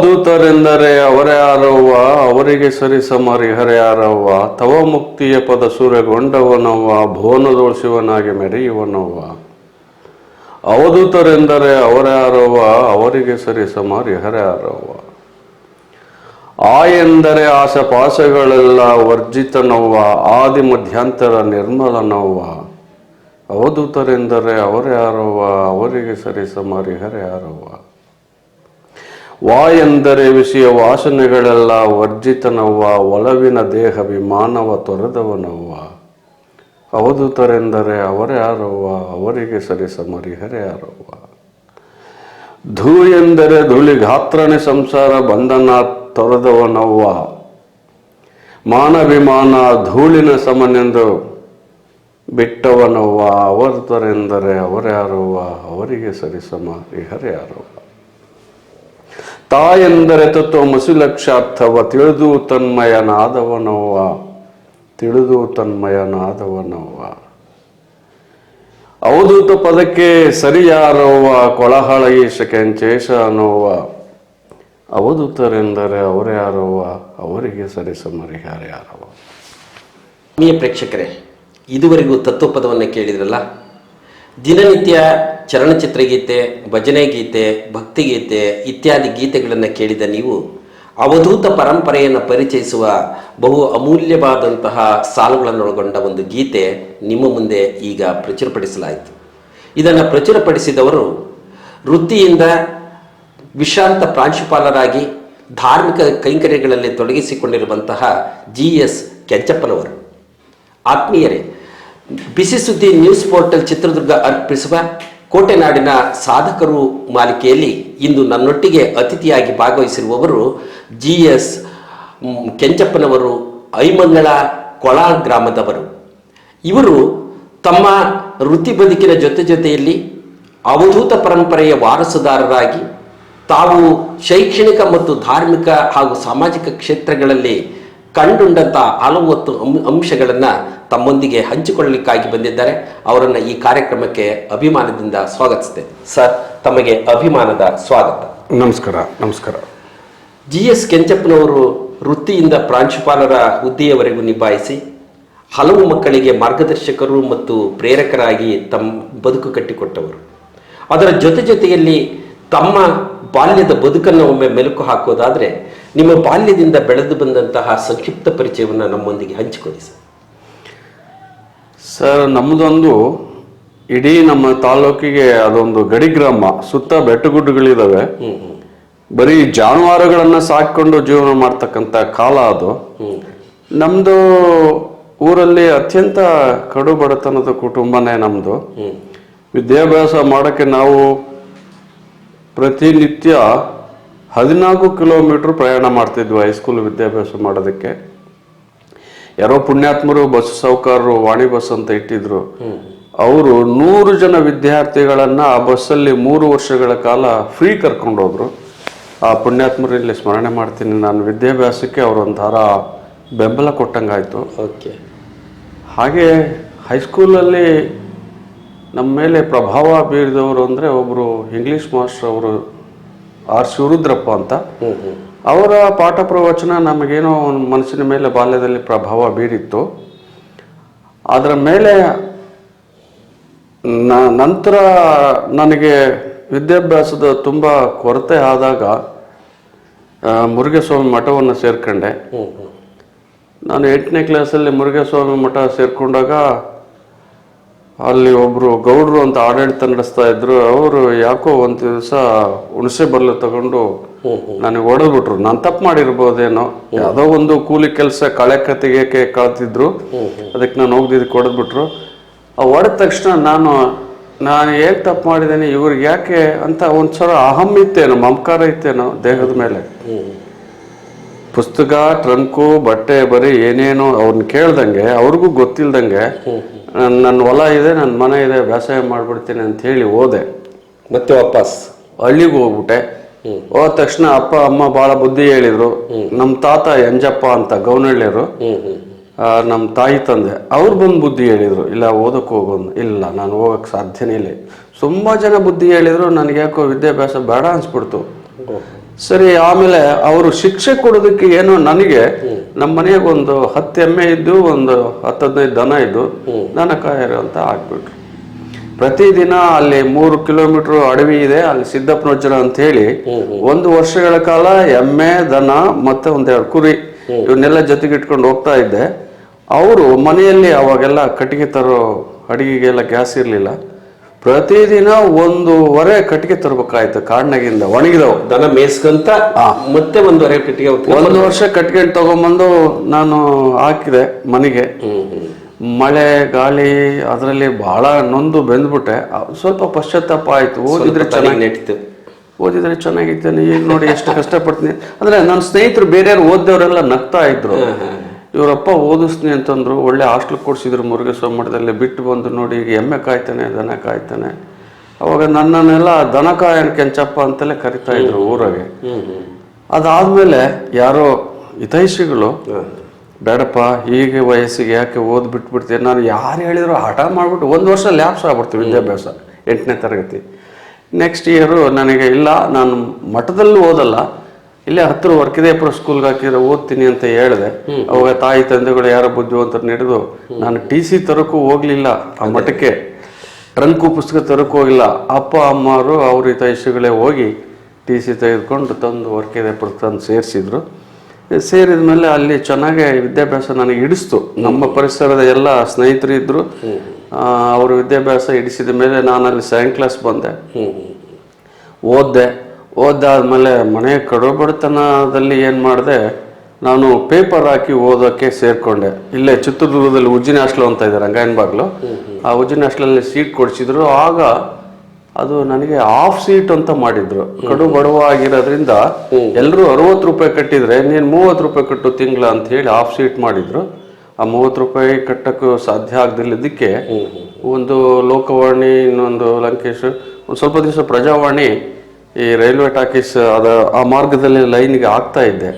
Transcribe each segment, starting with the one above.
ಅವಧೂತರೆಂದರೆ ಅವರ್ಯಾರವ್ವ, ಅವರಿಗೆ ಸರಿಸಮರಿಹರ್ಯಾರವ್ವ. ತವ ಮುಕ್ತಿಯ ಪದ ಸೂರ್ಯಗೊಂಡವನವ್ವ, ಭುವನದೋಳ್ ಶಿವನಾಗಿ ಮೆರೆಯುವನವ್ವ. ಅವಧೂತರೆಂದರೆ ಅವರ್ಯಾರವ್ವ, ಅವರಿಗೆ ಸರಿಸಮರಿಹರ್ಯಾರವ್ವ. ಆ ಎಂದರೆ ಆಸಪಾಸಗಳೆಲ್ಲ ವರ್ಜಿತನವ್ವ, ಆದಿ ಮಧ್ಯಾಂತರ ನಿರ್ಮಲನವ್ವ. ಅವಧೂತರೆಂದರೆ ಅವರ್ಯಾರವ್ವ, ಅವರಿಗೆ ಸರಿಸಮರಿಹರ್ಯಾರವ್ವ. ವಾ ಎಂದರೆ ವಿಷಯ ವಾಸನೆಗಳೆಲ್ಲ ವರ್ಜಿತನವ್ವ, ಒಲವಿನ ದೇಹ ವಿಮಾನವ ತೊರೆದವನವ್ವ. ಅವಧೂತರೆಂದರೆ ಅವರ್ಯಾರವ್ವ, ಅವರಿಗೆ ಸರಿಸಮರಿಹರ್ಯಾರವ್ವ. ಧೂ ಎಂದರೆ ಧೂಳಿಗಾತ್ರನೆ ಸಂಸಾರ ಬಂಧನ ತೊರೆದವನವ್ವ. ಮಾನ ವಿಮಾನ ಧೂಳಿನ ಸಮನೆಂದು ಬಿಟ್ಟವನವ್ವ. ಅವಧೂತರೆಂದರೆ ಅವರ್ಯಾರವ್ವ, ಅವರಿಗೆ ಸರಿಸಮರಿಹರ್ಯಾರವ್ವ. ತಾ ಎಂದರೆ ತತ್ವಮಸಿ ಲಕ್ಷಾರ್ಥವ, ತಿಳಿದು ತನ್ಮಯನಾದವನವ್ವ. ತಿಳಿದು ತನ್ಮಯನಾದವನವ್ವ. ಅವಧೂತ ಪದಕ್ಕೆ ಸರಿಯಾರವ್ವ, ಕೊಳಹಳ ಈಶ ಕೆಂಚೇಶ ಅನ್ನೋವ. ಅವಧೂತರೆಂದರೆ ಅವರ್ಯಾರವ್ವ, ಅವರಿಗೆ ಸರಿಸಮರಿಹರ್ಯಾರವ್ವ. ಪ್ರೇಕ್ಷಕರೇ, ಇದುವರೆಗೂ ತತ್ವಪದವನ್ನು ಕೇಳಿದ್ರಲ್ಲ. ದಿನನಿತ್ಯ ಚಲನಚಿತ್ರ ಗೀತೆ, ಭಜನೆ ಗೀತೆ, ಭಕ್ತಿಗೀತೆ ಇತ್ಯಾದಿ ಗೀತೆಗಳನ್ನು ಕೇಳಿದ ನೀವು ಅವಧೂತ ಪರಂಪರೆಯನ್ನು ಪರಿಚಯಿಸುವ ಬಹು ಅಮೂಲ್ಯವಾದಂತಹ ಸಾಲುಗಳನ್ನೊಳಗೊಂಡ ಒಂದು ಗೀತೆ ನಿಮ್ಮ ಮುಂದೆ ಈಗ ಪ್ರಚುರಪಡಿಸಲಾಯಿತು. ಇದನ್ನು ಪ್ರಚುರಪಡಿಸಿದವರು ವೃತ್ತಿಯಿಂದ ವಿಶ್ರಾಂತ ಪ್ರಾಂಶುಪಾಲರಾಗಿ ಧಾರ್ಮಿಕ ಕೈಂಕರ್ಯಗಳಲ್ಲಿ ತೊಡಗಿಸಿಕೊಂಡಿರುವಂತಹ GS ಕೆಂಚಪ್ಪನವರು. ಆತ್ಮೀಯರೇ, ಬಿಸಿ ಸುದ್ದಿ ನ್ಯೂಸ್ ಪೋರ್ಟಲ್ ಚಿತ್ರದುರ್ಗ ಅರ್ಪಿಸುವ ಕೋಟೆನಾಡಿನ ಸಾಧಕರು ಮಾಲಿಕೆಯಲ್ಲಿ ಇಂದು ನನ್ನೊಟ್ಟಿಗೆ ಅತಿಥಿಯಾಗಿ ಭಾಗವಹಿಸಿರುವವರು GS ಕೆಂಚಪ್ಪನವರು, ಐಮಂಗಳ ಕೊಳಾಳ್ ಗ್ರಾಮದವರು. ಇವರು ತಮ್ಮ ವೃತ್ತಿ ಬದುಕಿನ ಜೊತೆಯಲ್ಲಿ ಅವಧೂತ ಪರಂಪರೆಯ ವಾರಸುದಾರರಾಗಿ ತಾವು ಶೈಕ್ಷಣಿಕ ಮತ್ತು ಧಾರ್ಮಿಕ ಹಾಗೂ ಸಾಮಾಜಿಕ ಕ್ಷೇತ್ರಗಳಲ್ಲಿ ಕಂಡುಂಡಂಥ ಹಲವು ಅಂಶಗಳನ್ನು ತಮ್ಮೊಂದಿಗೆ ಹಂಚಿಕೊಳ್ಳಲಿಕ್ಕಾಗಿ ಬಂದಿದ್ದಾರೆ. ಅವರನ್ನು ಈ ಕಾರ್ಯಕ್ರಮಕ್ಕೆ ಅಭಿಮಾನದಿಂದ ಸ್ವಾಗತಿಸಿದೆ. ಸರ್, ತಮಗೆ ಅಭಿಮಾನದ ಸ್ವಾಗತ. ನಮಸ್ಕಾರ. ನಮಸ್ಕಾರ. GS ಕೆಂಚಪ್ಪನವರು ವೃತ್ತಿಯಿಂದ ಪ್ರಾಂಶುಪಾಲರ ಹುದ್ದೆಯವರೆಗೂ ನಿಭಾಯಿಸಿ ಹಲವು ಮಕ್ಕಳಿಗೆ ಮಾರ್ಗದರ್ಶಕರು ಮತ್ತು ಪ್ರೇರಕರಾಗಿ ತಮ್ಮ ಬದುಕು ಕಟ್ಟಿಕೊಟ್ಟವರು. ಅದರ ಜೊತೆಯಲ್ಲಿ ತಮ್ಮ ಬಾಲ್ಯದ ಬದುಕನ್ನು ಒಮ್ಮೆ ಮೆಲುಕು ಹಾಕೋದಾದರೆ ನಿಮ್ಮ ಬಾಲ್ಯದಿಂದ ಬೆಳೆದು ಬಂದಂತಹ ಸಂಕ್ಷಿಪ್ತ ಪರಿಚಯವನ್ನು ನಮ್ಮೊಂದಿಗೆ ಹಂಚಿಕೊಳ್ಳಿ ಸರ್. ಸರ್, ನಮ್ಮದೊಂದು ಇಡೀ ನಮ್ಮ ತಾಲೂಕಿಗೆ ಅದೊಂದು ಗಡಿ ಗ್ರಾಮ. ಸುತ್ತ ಬೆಟ್ಟಗುಡ್ಡಗಳಿದಾವೆ. ಬರೀ ಜಾನುವಾರುಗಳನ್ನ ಸಾಕೊಂಡು ಜೀವನ ಮಾಡ್ತಕ್ಕಂಥ ಕಾಲ ಅದು. ನಮ್ದು ಊರಲ್ಲಿ ಅತ್ಯಂತ ಕಡು ಬಡತನದ ಕುಟುಂಬನೇ ನಮ್ದು. ವಿದ್ಯಾಭ್ಯಾಸ ಮಾಡೋಕ್ಕೆ ನಾವು ಪ್ರತಿನಿತ್ಯ 14 ಕಿಲೋಮೀಟರ್ ಪ್ರಯಾಣ ಮಾಡ್ತಿದ್ವಿ ಹೈಸ್ಕೂಲ್ ವಿದ್ಯಾಭ್ಯಾಸ ಮಾಡೋದಕ್ಕೆ. ಯಾರೋ ಪುಣ್ಯಾತ್ಮರು ಬಸ್ ಸಾಹುಕಾರರು ವಾಣಿ ಬಸ್ ಅಂತ ಇಟ್ಟಿದ್ರು. ಅವರು 100 ಜನ ವಿದ್ಯಾರ್ಥಿಗಳನ್ನ ಆ ಬಸ್ಸಲ್ಲಿ 3 ವರ್ಷಗಳ ಕಾಲ ಫ್ರೀ ಕರ್ಕೊಂಡೋದ್ರು. ಆ ಪುಣ್ಯಾತ್ಮರಲ್ಲಿ ಸ್ಮರಣೆ ಮಾಡ್ತೀನಿ. ನಾನು ವಿದ್ಯಾಭ್ಯಾಸಕ್ಕೆ ಅವರೊಂಥರ ಬೆಂಬಲ ಕೊಟ್ಟಂಗಾಯ್ತು. ಓಕೆ. ಹಾಗೆ ಹೈಸ್ಕೂಲಲ್ಲಿ ನಮ್ಮ ಮೇಲೆ ಪ್ರಭಾವ ಬೀರಿದವರು ಅಂದರೆ ಒಬ್ಬರು ಇಂಗ್ಲೀಷ್ ಮಾಸ್ಟರ್, ಅವರು R ಶಿವರುದ್ರಪ್ಪ ಅಂತ. ಅವರ ಪಾಠ ಪ್ರವಚನ ನಮಗೇನೋ ಒಂದು ಮನಸ್ಸಿನ ಮೇಲೆ ಬಾಲ್ಯದಲ್ಲಿ ಪ್ರಭಾವ ಬೀರಿತ್ತು. ಅದರ ಮೇಲೆ ನಂತರ ನನಗೆ ವಿದ್ಯಾಭ್ಯಾಸದ ತುಂಬ ಕೊರತೆ ಆದಾಗ ಮುರುಘೇಸ್ವಾಮಿ ಮಠವನ್ನು ಸೇರ್ಕೊಂಡೆ. ನಾನು 8ನೇ ಕ್ಲಾಸಲ್ಲಿ ಮುರುಘೇಸ್ವಾಮಿ ಮಠ ಸೇರ್ಕೊಂಡಾಗ ಅಲ್ಲಿ ಒಬ್ಬರು ಗೌಡ್ರು ಅಂತ ಆಡಳಿತ ನಡೆಸ್ತಾ ಇದ್ರು. ಅವರು ಯಾಕೋ ಒಂದು ದಿವಸ ಹುಣಸೆ ಬಲ್ಲು ತಗೊಂಡು ನನಗೆ ಹೊಡೆದ್ಬಿಟ್ರು. ನಾನು ತಪ್ಪು ಮಾಡಿರ್ಬೋದೇನೋ, ಯಾವುದೋ ಒಂದು ಕೂಲಿ ಕೆಲಸ ಕಳೆ ತೆಗಿಯೋಕ್ಕೆ ಕಳ್ತಿದ್ರು. ಅದಕ್ಕೆ ನಾನು ಹೋಗ್ದಿದ್ದಕ್ಕೆ ಹೊಡೆದ್ಬಿಟ್ರು. ಹೊಡೆದ ತಕ್ಷಣ ನಾನು ಏನು ತಪ್ಪು ಮಾಡಿದ್ದೇನೆ, ಇವ್ರಿಗೆ ಯಾಕೆ ಅಂತ ಒಂದ್ಸಲ ಅಹಂ ಇತ್ತೇನೋ, ಮಮಕಾರ ಇತ್ತೇನೋ ದೇಹದ ಮೇಲೆ. ಪುಸ್ತಕ, ಟ್ರಂಕು, ಬಟ್ಟೆ ಬರೀ ಏನೇನೋ ಅವ್ರನ್ನ ಕೇಳ್ದಂಗೆ, ಅವ್ರಿಗೂ ಗೊತ್ತಿಲ್ದಂಗೆ ನನ್ನ ಹೊಲ ಇದೆ, ನನ್ನ ಮನೆ ಇದೆ, ವ್ಯವಸಾಯ ಮಾಡ್ಬಿಡ್ತೀನಿ ಅಂತ ಹೇಳಿ ಹೋದೆ. ಮತ್ತೆ ವಾಪಸ್ ಹಳ್ಳಿಗೆ ಹೋಗ್ಬಿಟ್ಟೆ. ಹೋದ ತಕ್ಷಣ ಅಪ್ಪ ಅಮ್ಮ ಭಾಳ ಬುದ್ಧಿ ಹೇಳಿದ್ರು. ನಮ್ಮ ತಾತ ಎಂಜಪ್ಪ ಅಂತ ಗೌನಹಳ್ಳಿಯರು, ನಮ್ಮ ತಾಯಿ ತಂದೆ ಅವ್ರು ಬಂದು ಬುದ್ಧಿ ಹೇಳಿದ್ರು, ಇಲ್ಲ ಓದಕ್ಕೆ ಹೋಗೋದು. ಇಲ್ಲ, ನಾನು ಹೋಗಕ್ಕೆ ಸಾಧ್ಯನೇ ಇಲ್ಲ. ತುಂಬ ಜನ ಬುದ್ಧಿ ಹೇಳಿದ್ರು. ನನಗೆ ಯಾಕೋ ವಿದ್ಯಾಭ್ಯಾಸ ಬೇಡ ಅನ್ಸ್ಬಿಡ್ತು. ಸರಿ, ಆಮೇಲೆ ಅವರು ಶಿಕ್ಷೆ ಕೊಡೋದಕ್ಕೆ ಏನೋ ನನಗೆ ನಮ್ಮ ಮನೆಯಾಗ ಒಂದು 10 ಎಮ್ಮೆ ಇದ್ದು, ಒಂದು 10-15 ದನ ಇದ್ದು, ದನ ಕಾಯರು ಅಂತ ಆಗ್ಬಿಟ್ರು. ಪ್ರತಿದಿನ ಅಲ್ಲಿ 3 ಕಿಲೋಮೀಟರ್ ಅಡವಿ ಇದೆ, ಅಲ್ಲಿ ಸಿದ್ದಪ್ಪನೋಜ್ಜನ ಅಂತ ಹೇಳಿ 1 ವರ್ಷಗಳ ಕಾಲ ಎಮ್ಮೆ, ದನ ಮತ್ತೆ ಒಂದೆರಡು ಕುರಿ ಇವನ್ನೆಲ್ಲ ಜೊತೆಗೆ ಇಟ್ಕೊಂಡು ಹೋಗ್ತಾ ಇದ್ದೆ. ಅವರು ಮನೆಯಲ್ಲಿ ಅವಾಗೆಲ್ಲ ಕಟ್ಟಿಗೆ ತರೋ, ಅಡಿಗೆಗೆಲ್ಲ ಗ್ಯಾಸ್ ಇರಲಿಲ್ಲ. ಪ್ರತಿದಿನ 1 ಕಟ್ಟಿಗೆ ತರಬೇಕಾಯ್ತು ಕಾಡ್ನಾಗಿಂದ, ಒಣಗಿದವು ದನ ಮೇಯಿಸ್ಕೊಂತ ಮತ್ತೆ 1 ಕಟ್ಟಿಗೆ 1 ವರ್ಷ ಕಟ್ಟಿಗೆ ತಗೊಂಬಂದು ನಾನು ಹಾಕಿದೆ ಮನೆಗೆ. ಮಳೆ ಗಾಳಿ ಅದರಲ್ಲಿ ಬಹಳ ನೊಂದು ಬೆಂದ್ಬಿಟ್ಟೆ. ಸ್ವಲ್ಪ ಪಶ್ಚಾತ್ತಾಪ ಆಯ್ತು. ಓದಿದ್ರೆ ಚೆನ್ನಾಗಿದ್ದೇನೆ, ಈಗ ನೋಡಿ ಎಷ್ಟು ಕಷ್ಟಪಡ್ತೀನಿ ಅಂದ್ರೆ. ನನ್ನ ಸ್ನೇಹಿತರು ಬೇರೆಯವ್ರು ಓದ್ದವರೆಲ್ಲ ನಗ್ತಾ ಇದ್ರು. ಇವರಪ್ಪ ಓದಿಸ್ತೀನಿ ಅಂತಂದ್ರು, ಒಳ್ಳೆ ಹಾಸ್ಟೆಲ್ ಕೊಡ್ಸಿದ್ರು ಮುರುಘೇಶ್ವರ ಮಠದಲ್ಲಿ. ಬಿಟ್ಟು ಬಂದು ನೋಡಿ ಈಗ ಎಮ್ಮೆ ಕಾಯ್ತಾನೆ, ದನ ಕಾಯ್ತಾನೆ. ಅವಾಗ ನನ್ನನ್ನೆಲ್ಲ ದನಕಾಯನ್ ಕೆಂಚಪ್ಪ ಅಂತಲೇ ಕರಿತಾ ಇದ್ರು ಊರಾಗೆ. ಅದಾದ್ಮೇಲೆ ಯಾರೋ ಹಿತೈಷಿಗಳು, ಬೇಡಪ್ಪ ಹೀಗೆ ವಯಸ್ಸಿಗೆ ಯಾಕೆ ಬಿಟ್ಬಿಡ್ತೀನಿ. ನಾನು ಯಾರು ಹೇಳಿದ್ರು ಹಠ ಮಾಡ್ಬಿಟ್ಟು 1 ವರ್ಷ ಲ್ಯಾಪ್ಸ್ ಆಗ್ಬಿಡ್ತೀವಿ ವಿದ್ಯಾಭ್ಯಾಸ, 8ನೇ ತರಗತಿ. ನೆಕ್ಸ್ಟ್ ಇಯರು ನನಗೆ ಇಲ್ಲ, ನಾನು ಮಠದಲ್ಲೂ ಓದಲ್ಲ, ಇಲ್ಲೇ ಹತ್ತಿರ ವರ್ಕಿದೇಪುರ ಸ್ಕೂಲ್ಗೆ ಹಾಕಿದ್ರೆ ಓದ್ತೀನಿ ಅಂತ ಹೇಳಿದೆ. ಅವಾಗ ತಾಯಿ ತಂದೆಗಳು ಯಾರೋ ಬುದ್ಧಿವಂತರು ನಡೆದು ನಾನು TC ತರಕ್ಕೂ ಹೋಗ್ಲಿಲ್ಲ ಆ ಮಠಕ್ಕೆ, ಟ್ರಂಕು ಪುಸ್ತಕ ತರಕ್ಕೂ ಹೋಗಿಲ್ಲ. ಅಪ್ಪ ಅಮ್ಮವರು ಅವ್ರ ಹಿತೈಷಿಗಳೇ ಹೋಗಿ TC ತೆಗೆದುಕೊಂಡು ತಂದು ವರ್ಕಿದೇಪುರ ತಂದು ಸೇರಿಸಿದ್ರು. ಸೇರಿದ ಮೇಲೆ ಅಲ್ಲಿ ಚೆನ್ನಾಗಿ ವಿದ್ಯಾಭ್ಯಾಸ ನನಗೆ ಹಿಡಿಸ್ತು. ನಮ್ಮ ಪರಿಸರದ ಎಲ್ಲ ಸ್ನೇಹಿತರು ಇದ್ರು, ಅವರು ವಿದ್ಯಾಭ್ಯಾಸ ಹಿಡಿಸಿದ ಮೇಲೆ ನಾನು ಅಲ್ಲಿ 2nd ಕ್ಲಾಸ್ ಬಂದೆ. ಓದಾದ್ಮೇಲೆ ಮನೆ ಕಡು ಬಡತನದಲ್ಲಿ ಏನು ಮಾಡಿದೆ, ನಾನು ಪೇಪರ್ ಹಾಕಿ ಓದೋಕ್ಕೆ ಸೇರಿಕೊಂಡೆ. ಇಲ್ಲೇ ಚಿತ್ರದುರ್ಗದಲ್ಲಿ ಉಜ್ಜಿನ ಹಾಸ್ಟೆಲ್ ಅಂತ ಇದೆ, ರಂಗಾಯಣ ಬಾಗ್ಲು. ಆ ಉಜ್ಜಿನ ಹಾಸ್ಟೆಲಲ್ಲಿ ಸೀಟ್ ಕೊಡಿಸಿದ್ರು. ಆಗ ಅದು ನನಗೆ ಹಾಫ್ ಸೀಟ್ ಅಂತ ಮಾಡಿದ್ರು. ಕಡು ಬಡವ ಆಗಿರೋದ್ರಿಂದ ಎಲ್ಲರೂ 60 ರೂಪಾಯಿ ಕಟ್ಟಿದ್ರೆ ನೀನು 30 ರೂಪಾಯಿ ಕಟ್ಟು ತಿಂಗಳ ಅಂತ ಹೇಳಿ ಹಾಫ್ ಸೀಟ್ ಮಾಡಿದ್ರು. ಆ 30 ರೂಪಾಯಿ ಕಟ್ಟಕ್ಕೂ ಸಾಧ್ಯ ಆಗದಿಲ್ಲದಕ್ಕೆ ಒಂದು ಲೋಕವಾಣಿ, ಇನ್ನೊಂದು ಲಂಕೇಶ್, ಒಂದು ಸ್ವಲ್ಪ ದಿವಸ ಪ್ರಜಾವಾಣಿ, ಈ ರೈಲ್ವೆ ಟಾಕೀಸ್ ಆ ಮಾರ್ಗದಲ್ಲಿ ಲೈನ್ಗೆ ಹಾಕ್ತಾ ಇದ್ದೆ.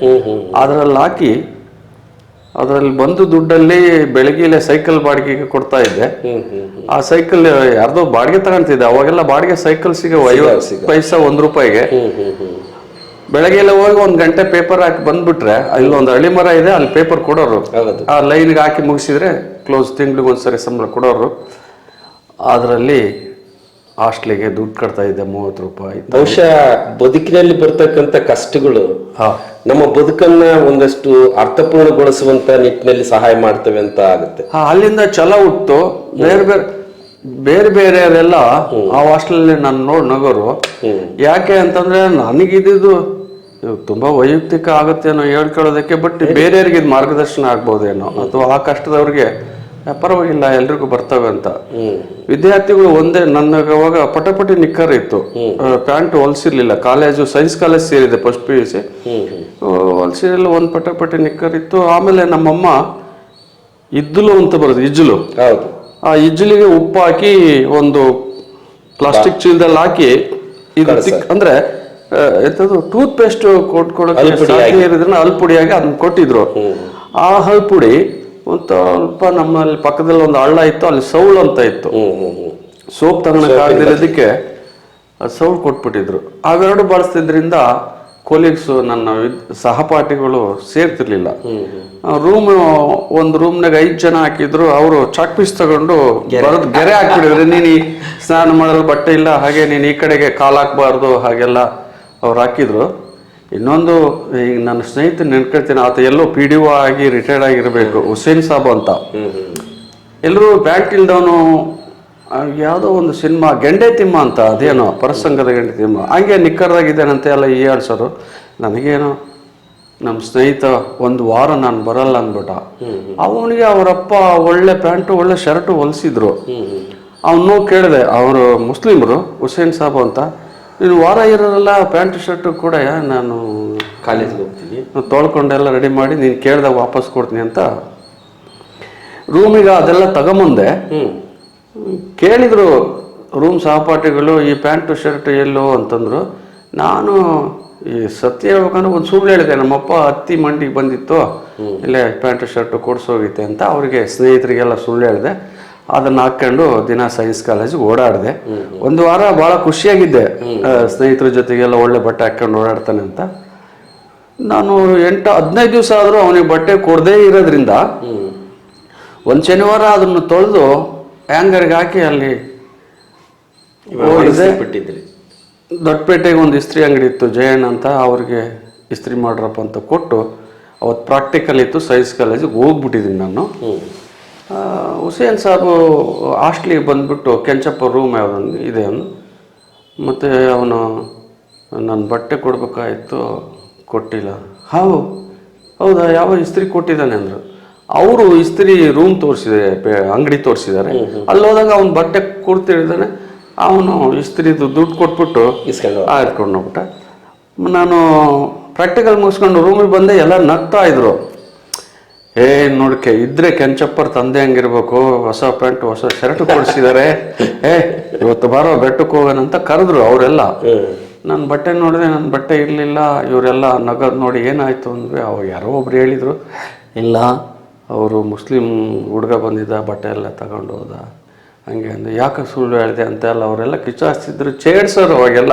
ಅದ್ರಲ್ಲಿ ಹಾಕಿ ಅದರಲ್ಲಿ ಬಂದು ದುಡ್ಡಲ್ಲಿ ಬೆಳಗ್ಗೆ ಸೈಕಲ್ ಬಾಡಿಗೆಗೆ ಕೊಡ್ತಾ ಇದ್ದೆ. ಆ ಸೈಕಲ್ ಯಾರ್ದೋ ಬಾಡಿಗೆ ತಗೊಂತಿದ್ದೆ. ಅವಾಗೆಲ್ಲ ಬಾಡಿಗೆ ಸೈಕಲ್ ಸಿಗೋ 50 ಪೈಸಾ 1 ರೂಪಾಯಿಗೆ. ಬೆಳಗ್ಗೆ ಹೋಗಿ 1 ಗಂಟೆ ಪೇಪರ್ ಹಾಕಿ ಬಂದ್ಬಿಟ್ರೆ ಅಲ್ಲಿ ಒಂದು ಹಳ್ಳಿ ಮರ ಇದೆ, ಅಲ್ಲಿ ಪೇಪರ್ ಕೊಡೋರು. ಆ ಲೈನ್ಗೆ ಹಾಕಿ ಮುಗಿಸಿದ್ರೆ ಕ್ಲೋಸ್, ತಿಂಗ್ಳಿಗೆ 1 ಸರಿ ಸಂಬಳ ಕೊಡೋರು. ಅದರಲ್ಲಿ ಹಾಸ್ಟ್ಲಿಗೆ ದುಡ್ಡು ಕಟ್ತಾ ಇದ್ದೆ 30 ರೂಪಾಯಿ. ಬಹುಶಃ ಬದುಕಿನಲ್ಲಿ ಬರ್ತಕ್ಕಂಥ ಕಷ್ಟಗಳು ನಮ್ಮ ಬದುಕನ್ನ ಒಂದಷ್ಟು ಅರ್ಥಪೂರ್ಣಗೊಳಿಸುವಂತ ನಿಟ್ಟಿನಲ್ಲಿ ಸಹಾಯ ಮಾಡ್ತವೆ ಅಂತ ಆಗುತ್ತೆ. ಅಲ್ಲಿಂದ ಛಲ ಹುಟ್ಟು ಬೇರೆ ಬೇರೆಯವರೆಲ್ಲ ಆ ಹಾಸ್ಟೆಲಲ್ಲಿ ನಾನು ನಗೋರು. ಯಾಕೆ ಅಂತಂದ್ರೆ ನನಗಿದ್ದು ತುಂಬಾ ವೈಯಕ್ತಿಕ ಆಗುತ್ತೇನೋ ಹೇಳ್ಕೊಳ್ಳೋದಕ್ಕೆ, ಬಟ್ ಬೇರೆಯವ್ರಿಗೆ ಇದು ಮಾರ್ಗದರ್ಶನ ಆಗ್ಬೋದೇನೋ, ಅಥವಾ ಆ ಕಷ್ಟದವ್ರಿಗೆ ಪರವಾಗಿಲ್ಲ ಎಲ್ರಿಗೂ ಬರ್ತವೆ ಅಂತ. ವಿದ್ಯಾರ್ಥಿಗಳು ಒಂದೇ, ನನಗೆ ಅವಾಗ ಪಟಪಟಿ ನಿಕ್ಕರ್ ಇತ್ತು, ಪ್ಯಾಂಟ್ ಹೊಲ್ಸಿರ್ಲಿಲ್ಲ. ಕಾಲೇಜು ಸೈನ್ಸ್ ಕಾಲೇಜ್ ಸೇರಿದೆ ಫಸ್ಟ್ PUC, ಹೊಲ್ಸಿರಲ್ಲ, ಒಂದು ಪಟಪಟಿ ನಿಕ್ಕರ್ ಇತ್ತು. ಆಮೇಲೆ ನಮ್ಮಮ್ಮ ಇಜ್ಜಲು ಅಂತ ಬರೋದು, ಇಜ್ಜಲು, ಆ ಇಜ್ಜಲಿಗೆ ಉಪ್ಪು ಹಾಕಿ ಒಂದು ಪ್ಲಾಸ್ಟಿಕ್ ಚೀಲದಲ್ಲಿ ಹಾಕಿ, ಇದು ಅಂದ್ರೆ ಎಂಥದ್ದು ಟೂತ್ ಪೇಸ್ಟ್ ಕೊಟ್ಕೊಡೋಕೆ ಹಲ್ಪುಡಿಯಾಗಿ ಅದನ್ನ ಕೊಟ್ಟಿದ್ರು. ಆ ಹಲ್ಪುಡಿ ಒಂದು ಸ್ವಲ್ಪ ನಮ್ಮಲ್ಲಿ ಪಕ್ಕದಲ್ಲಿ ಒಂದು ಹಳ್ಳ ಇತ್ತು, ಅಲ್ಲಿ ಸೌಳು ಅಂತ ಇತ್ತು. ಸೋಪ್ ತಗೊಳಕ್ಕಾಗದಿರೋದಕ್ಕೆ ಸೌಳು ಕೊಟ್ಬಿಟ್ಟಿದ್ರು. ಅವೆರಡು ಬಳಸ್ತಿದ್ರಿಂದ ಕೊಲೀಗ್ಸು, ನನ್ನ ಸಹಪಾಠಿಗಳು ಸೇರ್ತಿರ್ಲಿಲ್ಲ. ಒಂದು ರೂಮ್ನಾಗ 5 ಜನ ಹಾಕಿದ್ರು. ಅವರು ಚಾಕ್ ಪೀಸ್ ತಗೊಂಡು ಗೆರೆ ಹಾಕ್ಬಿಟ್ಟಿದ್ರು. ನೀನು ಸ್ನಾನ ಮಾಡಲು ಬಟ್ಟೆ ಇಲ್ಲ, ಹಾಗೆ ನೀನು ಈ ಕಡೆಗೆ ಕಾಲು ಹಾಕ್ಬಾರ್ದು, ಹಾಗೆಲ್ಲ ಅವ್ರು ಹಾಕಿದ್ರು. ಇನ್ನೊಂದು, ಈಗ ನನ್ನ ಸ್ನೇಹಿತರು ನೆನ್ಕೊಳ್ತೀನಿ, ಆತ ಎಲ್ಲೋ PDO ಆಗಿ ರಿಟೈರ್ಡ್ ಆಗಿರ್ಬೇಕು, ಹುಸೇನ್ ಸಾಬ್ ಅಂತ. ಎಲ್ಲರೂ ಬ್ಯಾಟ್ ಇಲ್ದವನು, ಯಾವುದೋ ಒಂದು ಸಿನಿಮಾ ಗೆಂಡೆ ತಿಮ್ಮ ಅಂತ, ಅದೇನೋ ಪರಸಂಗದ ಗೆಂಡೆ ತಿಮ್ಮ, ಹಂಗೆ ನಿಕ್ಕರ್ದಾಗಿದ್ದೇನಂತೆ ಎಲ್ಲ ಹೇಳ್ಸೋರು. ನನಗೇನೋ ನಮ್ಮ ಸ್ನೇಹಿತ 1 ವಾರ ನಾನು ಬರಲ್ಲ ಅಂದ್ಬಿಟ್ಟ. ಅವನಿಗೆ ಅವರಪ್ಪ ಒಳ್ಳೆ ಪ್ಯಾಂಟು ಒಳ್ಳೆ ಶರ್ಟು ಹೊಲಿಸಿದ್ರು. ಅವನು ಕೇಳಿದೆ, ಅವರು ಮುಸ್ಲಿಮರು, ಹುಸೇನ್ ಸಾಬ್ ಅಂತ, ನೀನು ವಾರ ಇರೋಲ್ಲ ಪ್ಯಾಂಟ್ ಶರ್ಟು ಕೂಡ, ನಾನು ಕಾಲೇಜ್ಗೆ ಹೋಗ್ತೀನಿ, ತೊಳ್ಕೊಂಡೆಲ್ಲ ರೆಡಿ ಮಾಡಿ ನೀನು ಕೇಳ್ದಾಗ ವಾಪಸ್ ಕೊಡ್ತೀನಿ ಅಂತ ರೂಮಿಗೆ ಅದೆಲ್ಲ ತಗೊಂಬಂದೆ. ಕೇಳಿದ್ರು ರೂಮ್ ಸಹಪಾಠಿಗಳು, ಈ ಪ್ಯಾಂಟು ಶರ್ಟ್ ಎಲ್ಲೋ ಅಂತಂದ್ರು. ನಾನು ಈ ಸತ್ಯ ಹೇಳ್ಬೇಕಂದ್ರೆ ಒಂದು ಸುಳ್ಳು ಹೇಳಿದೆ, ನಮ್ಮಪ್ಪ ಹತ್ತಿ ಮಂಡಿಗೆ ಬಂದಿತ್ತು, ಇಲ್ಲೇ ಪ್ಯಾಂಟು ಶರ್ಟು ಕೊಡ್ಸೋಗಿತ್ತೆ ಅಂತ ಅವ್ರಿಗೆ ಸ್ನೇಹಿತರಿಗೆಲ್ಲ ಸುಳ್ಳು ಹೇಳಿದೆ. ಅದನ್ನ ಹಾಕೊಂಡು ದಿನ ಸೈನ್ಸ್ ಕಾಲೇಜಿಗೆ ಓಡಾಡಿದೆ. ಒಂದು ವಾರ ಭಾಳ ಖುಷಿಯಾಗಿದ್ದೆ, ಸ್ನೇಹಿತರ ಜೊತೆಗೆಲ್ಲ ಒಳ್ಳೆ ಬಟ್ಟೆ ಹಾಕೊಂಡು ಓಡಾಡ್ತಾನೆ ಅಂತ. ನಾನು 8-15 ದಿವಸ ಆದರೂ ಅವನಿಗೆ ಬಟ್ಟೆ ಕೊಡದೇ ಇರೋದ್ರಿಂದ ಒಂದು ಶನಿವಾರ ಅದನ್ನು ತೊಳೆದು ಹ್ಯಾಂಗರ್ಗೆ ಹಾಕಿ ಅಲ್ಲಿ ಬಿಟ್ಟಿದ್ರಿ. ದೊಡ್ಡಪೇಟೆಗೆ ಒಂದು ಇಸ್ತ್ರಿ ಅಂಗಡಿ ಇತ್ತು, ಜಯಣ್ಣ ಅಂತ, ಅವ್ರಿಗೆ ಇಸ್ತ್ರಿ ಮಾಡ್ರಪ್ಪ ಅಂತ ಕೊಟ್ಟು ಅವತ್ತು ಪ್ರಾಕ್ಟಿಕಲ್ ಇತ್ತು, ಸೈನ್ಸ್ ಕಾಲೇಜಿಗೆ ಹೋಗ್ಬಿಟ್ಟಿದ್ದೀನಿ ನಾನು. ಹುಸೇನ್ ಸಾಬು ಹಾಸ್ಟ್ಲಿಗೆ ಬಂದುಬಿಟ್ಟು ಕೆಂಚಪ್ಪ ರೂಮ್ ಯಾವುದೊಂದು ಇದೆ ಅವನು, ಮತ್ತು ಅವನು ನನ್ನ ಬಟ್ಟೆ ಕೊಡಬೇಕಾಯಿತು, ಕೊಟ್ಟಿಲ್ಲ. ಹೌದಾ, ಯಾವ ಇಸ್ತ್ರಿ ಕೊಟ್ಟಿದ್ದಾನೆ ಅಂದರು. ಅವರು ಇಸ್ತ್ರಿ ರೂಮ್ ತೋರಿಸಿದೆ, ಅಂಗಡಿ ತೋರಿಸಿದ್ದಾರೆ. ಅಲ್ಲಿ ಹೋದಾಗ ಅವ್ನು ಬಟ್ಟೆ ಕೊಡ್ತಿದ್ದಾನೆ, ಅವನು ಇಸ್ತ್ರಿದು ದುಡ್ಡು ಕೊಟ್ಬಿಟ್ಟು ಇಸ್ಕೊಂಡು ಹೋಗ್ಬಿಟ್ಟ. ನಾನು ಪ್ರಾಕ್ಟಿಕಲ್ ಮುಗಿಸ್ಕೊಂಡು ರೂಮಿಗೆ ಬಂದೆ, ಎಲ್ಲ ನಗ್ತಾ ಇದ್ರು. ನೋಡಕ್ಕೆ ಇದ್ರೆ ಕೆಂಚಪ್ಪರ್ ತಂದೆ ಹಂಗಿರ್ಬೇಕು, ಹೊಸ ಪ್ಯಾಂಟ್ ಹೊಸ ಶರ್ಟ್ ಕೊಡಿಸಿದ್ದಾರೆ, ಇವತ್ತು ಬಾರೋ ಬೆಟ್ಟಕ್ಕೆ ಹೋಗೋಣಂತ ಕರೆದ್ರು ಅವರೆಲ್ಲ. ನನ್ನ ಬಟ್ಟೆ ನೋಡಿದೆ, ನನ್ನ ಬಟ್ಟೆ ಇರಲಿಲ್ಲ. ಇವರೆಲ್ಲ ನಗದು ನೋಡಿ ಏನಾಯಿತು ಅಂದ್ವಿ. ಅವ್ರು ಯಾರೋ ಒಬ್ರು ಹೇಳಿದರು, ಇಲ್ಲ ಅವರು ಮುಸ್ಲಿಂ ಹುಡುಗ ಬಂದಿದ್ದ, ಬಟ್ಟೆ ಎಲ್ಲ ತಗೊಂಡು ಹೋದ, ಹಂಗೆ ಅಂದೆ. ಯಾಕೆ ಸುಳ್ಳು ಹೇಳಿದೆ ಅಂತೆಲ್ಲ ಅವರೆಲ್ಲ ಕಿಚಾಯಿಸ್ತಿದ್ರು, ಚೇಡ್ಸೋರು ಅವಾಗೆಲ್ಲ.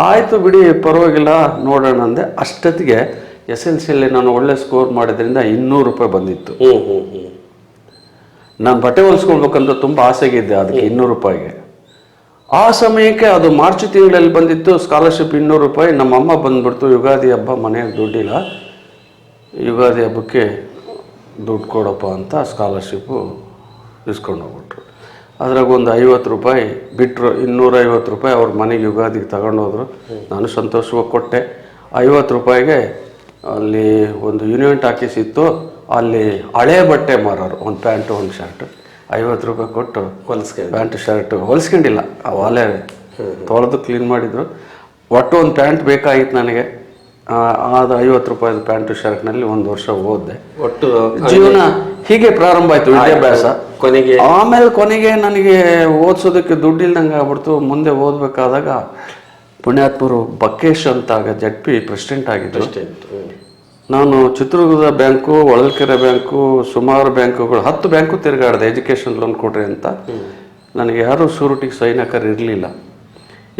ಆಯಿತು ಬಿಡಿ, ಪರವಾಗಿಲ್ಲ, ನೋಡೋಣ ಅಂದೆ. ಅಷ್ಟೊತ್ತಿಗೆ SLCಯಲ್ಲಿ ನಾನು ಒಳ್ಳೆ ಸ್ಕೋರ್ ಮಾಡಿದ್ರಿಂದ 200 ರೂಪಾಯಿ ಬಂದಿತ್ತು. ನಾನು ಬಟ್ಟೆ ಹೊಲಿಸ್ಕೊಳ್ಬೇಕಂತ ತುಂಬ ಆಸೆಗಿದ್ದೆ, ಅದಕ್ಕೆ 200 ರೂಪಾಯಿಗೆ. ಆ ಸಮಯಕ್ಕೆ ಅದು ಮಾರ್ಚ್ ತಿಂಗಳಲ್ಲಿ ಬಂದಿತ್ತು ಸ್ಕಾಲರ್ಶಿಪ್ 200 ರೂಪಾಯಿ. ನಮ್ಮಮ್ಮ ಬಂದ್ಬಿಡ್ತು, ಯುಗಾದಿ ಹಬ್ಬ ಮನೆಗೆ ದುಡ್ಡಿಲ್ಲ, ಯುಗಾದಿ ಹಬ್ಬಕ್ಕೆ ದುಡ್ಡು ಕೊಡಪ್ಪ ಅಂತ ಸ್ಕಾಲರ್ಶಿಪ್ಪು ಇಸ್ಕೊಂಡು ಹೋಗ್ಬಿಟ್ರು. ಅದ್ರಾಗ ಒಂದು 50 ರೂಪಾಯಿ ಬಿಟ್ಟರು, 250 ರೂಪಾಯಿ ಅವ್ರ ಮನೆಗೆ ಯುಗಾದಿಗೆ ತಗೊಂಡೋದ್ರು. ನಾನು ಸಂತೋಷವಾಗಿ ಕೊಟ್ಟೆ. 50 ರೂಪಾಯಿಗೆ ಅಲ್ಲಿ ಒಂದು ಯೂನಿಯನ್ ಟಾಕೀಸ್ ಇತ್ತು, ಅಲ್ಲಿ ಹಳೆ ಬಟ್ಟೆ ಮಾರೋರು, ಒಂದು ಪ್ಯಾಂಟು ಒಂದು ಶರ್ಟು. 50 ರೂಪಾಯಿ ಕೊಟ್ಟು ಪ್ಯಾಂಟು ಶರ್ಟು ಹೊಲಿಸ್ಕೊಂಡಿಲ್ಲ, ಅವಾಲೇ ತೊಳೆದು ಕ್ಲೀನ್ ಮಾಡಿದ್ರು. ಒಟ್ಟು ಒಂದು ಪ್ಯಾಂಟ್ ಬೇಕಾಗಿತ್ತು ನನಗೆ. ಅದು 50 ರೂಪಾಯಿದು ಪ್ಯಾಂಟು ಶರ್ಟ್ನಲ್ಲಿ 1 ವರ್ಷ ಓದಿದೆ. ಒಟ್ಟು ಜೀವನ ಹೀಗೆ ಪ್ರಾರಂಭ ಆಯಿತು, ವಿದ್ಯಾಭ್ಯಾಸ. ಕೊನೆಗೆ ನನಗೆ ಓದಿಸೋದಕ್ಕೆ ದುಡ್ಡಿಲ್ದಂಗೆ ಆಗ್ಬಿಡ್ತು. ಮುಂದೆ ಓದಬೇಕಾದಾಗ ಪುಣ್ಯಾತ್ಮರು ಬಕ್ಕೇಶ್ ಅಂತ ಆಗ ZP ಪ್ರೆಸಿಡೆಂಟ್ ಆಗಿದ್ರು. ನಾನು ಚಿತ್ರದುರ್ಗದ ಬ್ಯಾಂಕು, ಹೊಳಲ್ಕೆರೆ ಬ್ಯಾಂಕು, ಸುಮಾರು ಬ್ಯಾಂಕುಗಳು 10 ಬ್ಯಾಂಕು ತಿರುಗಾಡಿದೆ, ಎಜುಕೇಷನ್ ಲೋನ್ ಕೊಡ್ರಿ ಅಂತ. ನನಗೆ ಯಾರೂ ಶೂರಿಟಿಗೆ ಸೈನ್ ಹಾಕರು ಇರಲಿಲ್ಲ.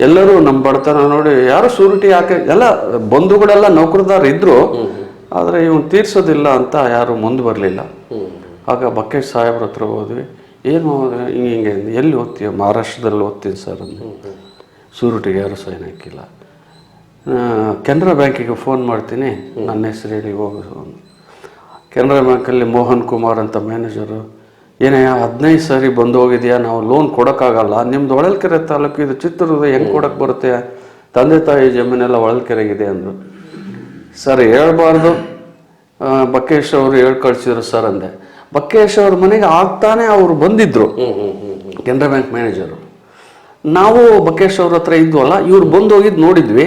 ಎಲ್ಲರೂ ನಮ್ಮ ಬಡತನ ನೋಡಿ ಯಾರು ಶೂರಿಟಿ ಹಾಕಿ, ಎಲ್ಲ ಬಂಧುಗಳೆಲ್ಲ ನೌಕರದಾರ ಇದ್ರು, ಆದರೆ ಇವನು ತೀರ್ಸೋದಿಲ್ಲ ಅಂತ ಯಾರು ಮುಂದೆ ಬರಲಿಲ್ಲ. ಆಗ ಬಕ್ಕೇಶ್ ಸಾಹೇಬ್ರ ಹತ್ರ ಹೋದ್ವಿ. ಏನು ಹಿಂಗೆ ಎಲ್ಲಿ ಓದ್ತೀಯ? ಮಹಾರಾಷ್ಟ್ರದಲ್ಲಿ ಓದ್ತೀನಿ ಸರ್ ಅಂದೆ. ಶೂರಿಟಿಗೆ ಯಾರು ಸೈನ್ ಹಾಕಿಲ್ಲ. ಕೆನರಾ ಬ್ಯಾಂಕಿಗೆ ಫೋನ್ ಮಾಡ್ತೀನಿ, ನನ್ನ ಹೆಸರು ಹೇಳಿ ಹೋಗು. ಕೆನರಾ ಬ್ಯಾಂಕಲ್ಲಿ ಮೋಹನ್ ಕುಮಾರ್ ಅಂತ ಮ್ಯಾನೇಜರು, ಏನಯ್ಯ 15 ಸಾರಿ ಬಂದು ಹೋಗಿದೆಯಾ, ನಾವು ಲೋನ್ ಕೊಡೋಕ್ಕಾಗಲ್ಲ, ನಿಮ್ದು ಹೊಳಲ್ಕೆರೆ ತಾಲೂಕು, ಇದು ಚಿತ್ರದುರ್ಗ, ಹೆಂಗೆ ಕೊಡೋಕ್ಕೆ ಬರುತ್ತೆ? ತಂದೆ ತಾಯಿ ಜಮೀನೆಲ್ಲ ಹೊಳಲ್ಕೆರೆಗಿದೆ ಅಂದರು. ಸರ್ ಹೇಳ್ಬಾರ್ದು, ಬಕ್ಕೇಶ್ ಅವರು ಹೇಳಿ ಕಳಿಸಿದ್ರು ಸರ್ ಅಂದೆ. ಬಕ್ಕೇಶ್ ಅವ್ರ ಮನೆಗೆ ಆಗ್ತಾನೆ ಅವರು ಬಂದಿದ್ರು, ಕೆನರಾ ಬ್ಯಾಂಕ್ ಮ್ಯಾನೇಜರು. ನಾವು ಬಕ್ಕೇಶ್ ಅವ್ರ ಹತ್ರ ಇದ್ವಲ್ಲ, ಇವ್ರು ಬಂದು ಹೋಗಿದ್ದು ನೋಡಿದ್ವಿ.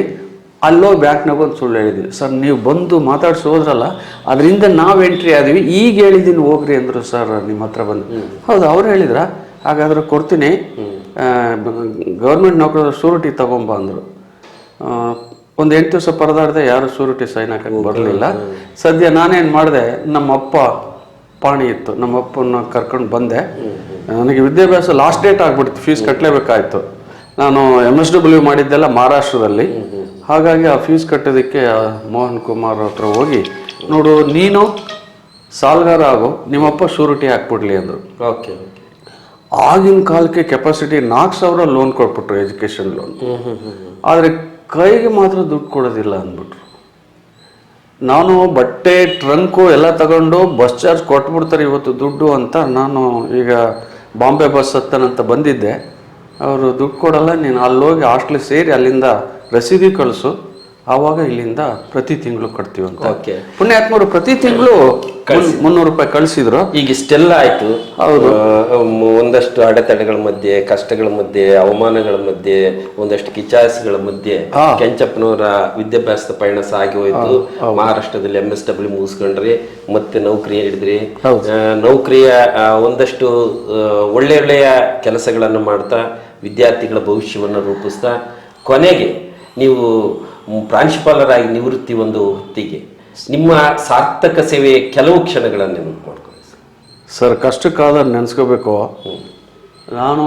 ಅಲ್ಲೋ ಬ್ಯಾಂಕ್ನಾಗ ಒಂದು ಸುಳ್ಳು ಹೇಳಿದ್ವಿ. ಸರ್ ನೀವು ಬಂದು ಮಾತಾಡ್ಸಿ ಹೋದ್ರಲ್ಲ, ಅದರಿಂದ ನಾವು ಎಂಟ್ರಿ ಆದ್ವಿ, ಈಗ ಹೇಳಿದ್ದೀನಿ ಹೋಗ್ರಿ ಅಂದರು ಸರ್ ನಿಮ್ಮ ಹತ್ರ ಬಂದು. ಹೌದು, ಅವ್ರು ಹೇಳಿದ್ರ? ಹಾಗಾದ್ರೆ ಕೊಡ್ತೀನಿ, ಗೌರ್ಮೆಂಟ್ ನೌಕರ ಶೂರಿಟಿ ತಗೊಂಬ ಅಂದರು. ಒಂದು 8 ದಿವಸ ಪರದಾಡ್ದೆ, ಯಾರು ಶೂರಿಟಿ ಸೈನ್ ಹಾಕಕ್ಕೆ ಬರಲಿಲ್ಲ. ಸದ್ಯ ನಾನೇನು ಮಾಡಿದೆ, ನಮ್ಮಪ್ಪ ಪಾಣಿ ಇತ್ತು, ನಮ್ಮಪ್ಪನ ಕರ್ಕೊಂಡು ಬಂದೆ. ನನಗೆ ವಿದ್ಯಾಭ್ಯಾಸ ಲಾಸ್ಟ್ ಡೇಟ್ ಆಗ್ಬಿಡ್ತು, ಫೀಸ್ ಕಟ್ಟಲೇಬೇಕಾಯ್ತು. ನಾನು MSW ಮಾಡಿದ್ದೆಲ್ಲ ಮಹಾರಾಷ್ಟ್ರದಲ್ಲಿ. ಹಾಗಾಗಿ ಆ ಫೀಸ್ ಕಟ್ಟೋದಕ್ಕೆ ಮೋಹನ್ ಕುಮಾರ್ ಹತ್ರ ಹೋಗಿ, ನೋಡು ನೀನು ಸಾಲ್ಗಾರ ಆಗು, ನಿಮ್ಮಪ್ಪ ಶೂರಿಟಿ ಹಾಕ್ಬಿಡ್ಲಿ ಅಂದರು. ಓಕೆ. ಆಗಿನ ಕಾಲಕ್ಕೆ ಕೆಪಾಸಿಟಿ 4,000 ಲೋನ್ ಕೊಟ್ಬಿಟ್ರು, ಎಜುಕೇಷನ್ ಲೋನ್. ಆದರೆ ಕೈಗೆ ಮಾತ್ರ ದುಡ್ಡು ಕೊಡೋದಿಲ್ಲ ಅಂದ್ಬಿಟ್ರು. ನಾನು ಬಟ್ಟೆ ಟ್ರಂಕು ಎಲ್ಲ ತಗೊಂಡು ಬಸ್ ಚಾರ್ಜ್ ಕೊಟ್ಬಿಡ್ತಾರೆ ಇವತ್ತು ದುಡ್ಡು ಅಂತ. ನಾನು ಈಗ ಬಾಂಬೆ ಬಸ್ ಹತ್ತನಂತ ಬಂದಿದ್ದೆ. ಅವರು ದುಡ್ಡು ಕೊಡಲ್ಲ, ನೀನು ಅಲ್ಲೋಗಿ ಹಾಸ್ಟ್ಲಿಗೆ ಸೇರಿ ಅಲ್ಲಿಂದ ರಸೀದಿ ಕಳಿಸು, ಆವಾಗ ಇಲ್ಲಿಂದ ಪ್ರತಿ ತಿಂಗಳು ಕಟ್ತೀವಿ ಅಂತ. ಪುಣ್ಯಾತ್ಮರು ಪ್ರತಿ ತಿಂಗಳು 300 ರೂಪಾಯಿ ಕಳಿಸಿದ್ರು. ಈಗ ಇಷ್ಟೆಲ್ಲ ಆಯ್ತು. ಹೌದು, ಒಂದಷ್ಟು ಅಡೆತಡೆಗಳ ಮಧ್ಯೆ, ಕಷ್ಟಗಳ ಮಧ್ಯೆ, ಅವಮಾನಗಳ ಮಧ್ಯೆ, ಒಂದಷ್ಟು ಕಿಚಾಯಿಸ್ಗಳ ಮಧ್ಯೆ ಕೆಂಚಪ್ಪನವರ ವಿದ್ಯಾಭ್ಯಾಸದ ಪಯಣ ಸಾಗಿ ಹೋಯ್ತು. ಮಹಾರಾಷ್ಟ್ರದಲ್ಲಿ MSW ಮುಗಿಸ್ಕೊಂಡ್ರಿ, ಮತ್ತೆ ನೌಕರಿ ಹಿಡಿದ್ರಿ. ನೌಕರಿಯ ಒಂದಷ್ಟು ಒಳ್ಳೆಯ ಕೆಲಸಗಳನ್ನು ಮಾಡ್ತಾ ವಿದ್ಯಾರ್ಥಿಗಳ ಭವಿಷ್ಯವನ್ನು ರೂಪಿಸ್ತಾ ಕೊನೆಗೆ ನೀವು ಪ್ರಾಂಶುಪಾಲರಾಗಿ ನಿವೃತ್ತಿ ಒಂದು ಹೊತ್ತಿಗೆ ನಿಮ್ಮ ಸಾರ್ಥಕ ಸೇವೆಯ ಕೆಲವು ಕ್ಷಣಗಳನ್ನು ನೆನಪು ಮಾಡ್ಕೊಳ್ಳಿ. ಸರ್ ಕಷ್ಟಕ್ಕಾದ ನೆನೆಸ್ಕೋಬೇಕು. ನಾನು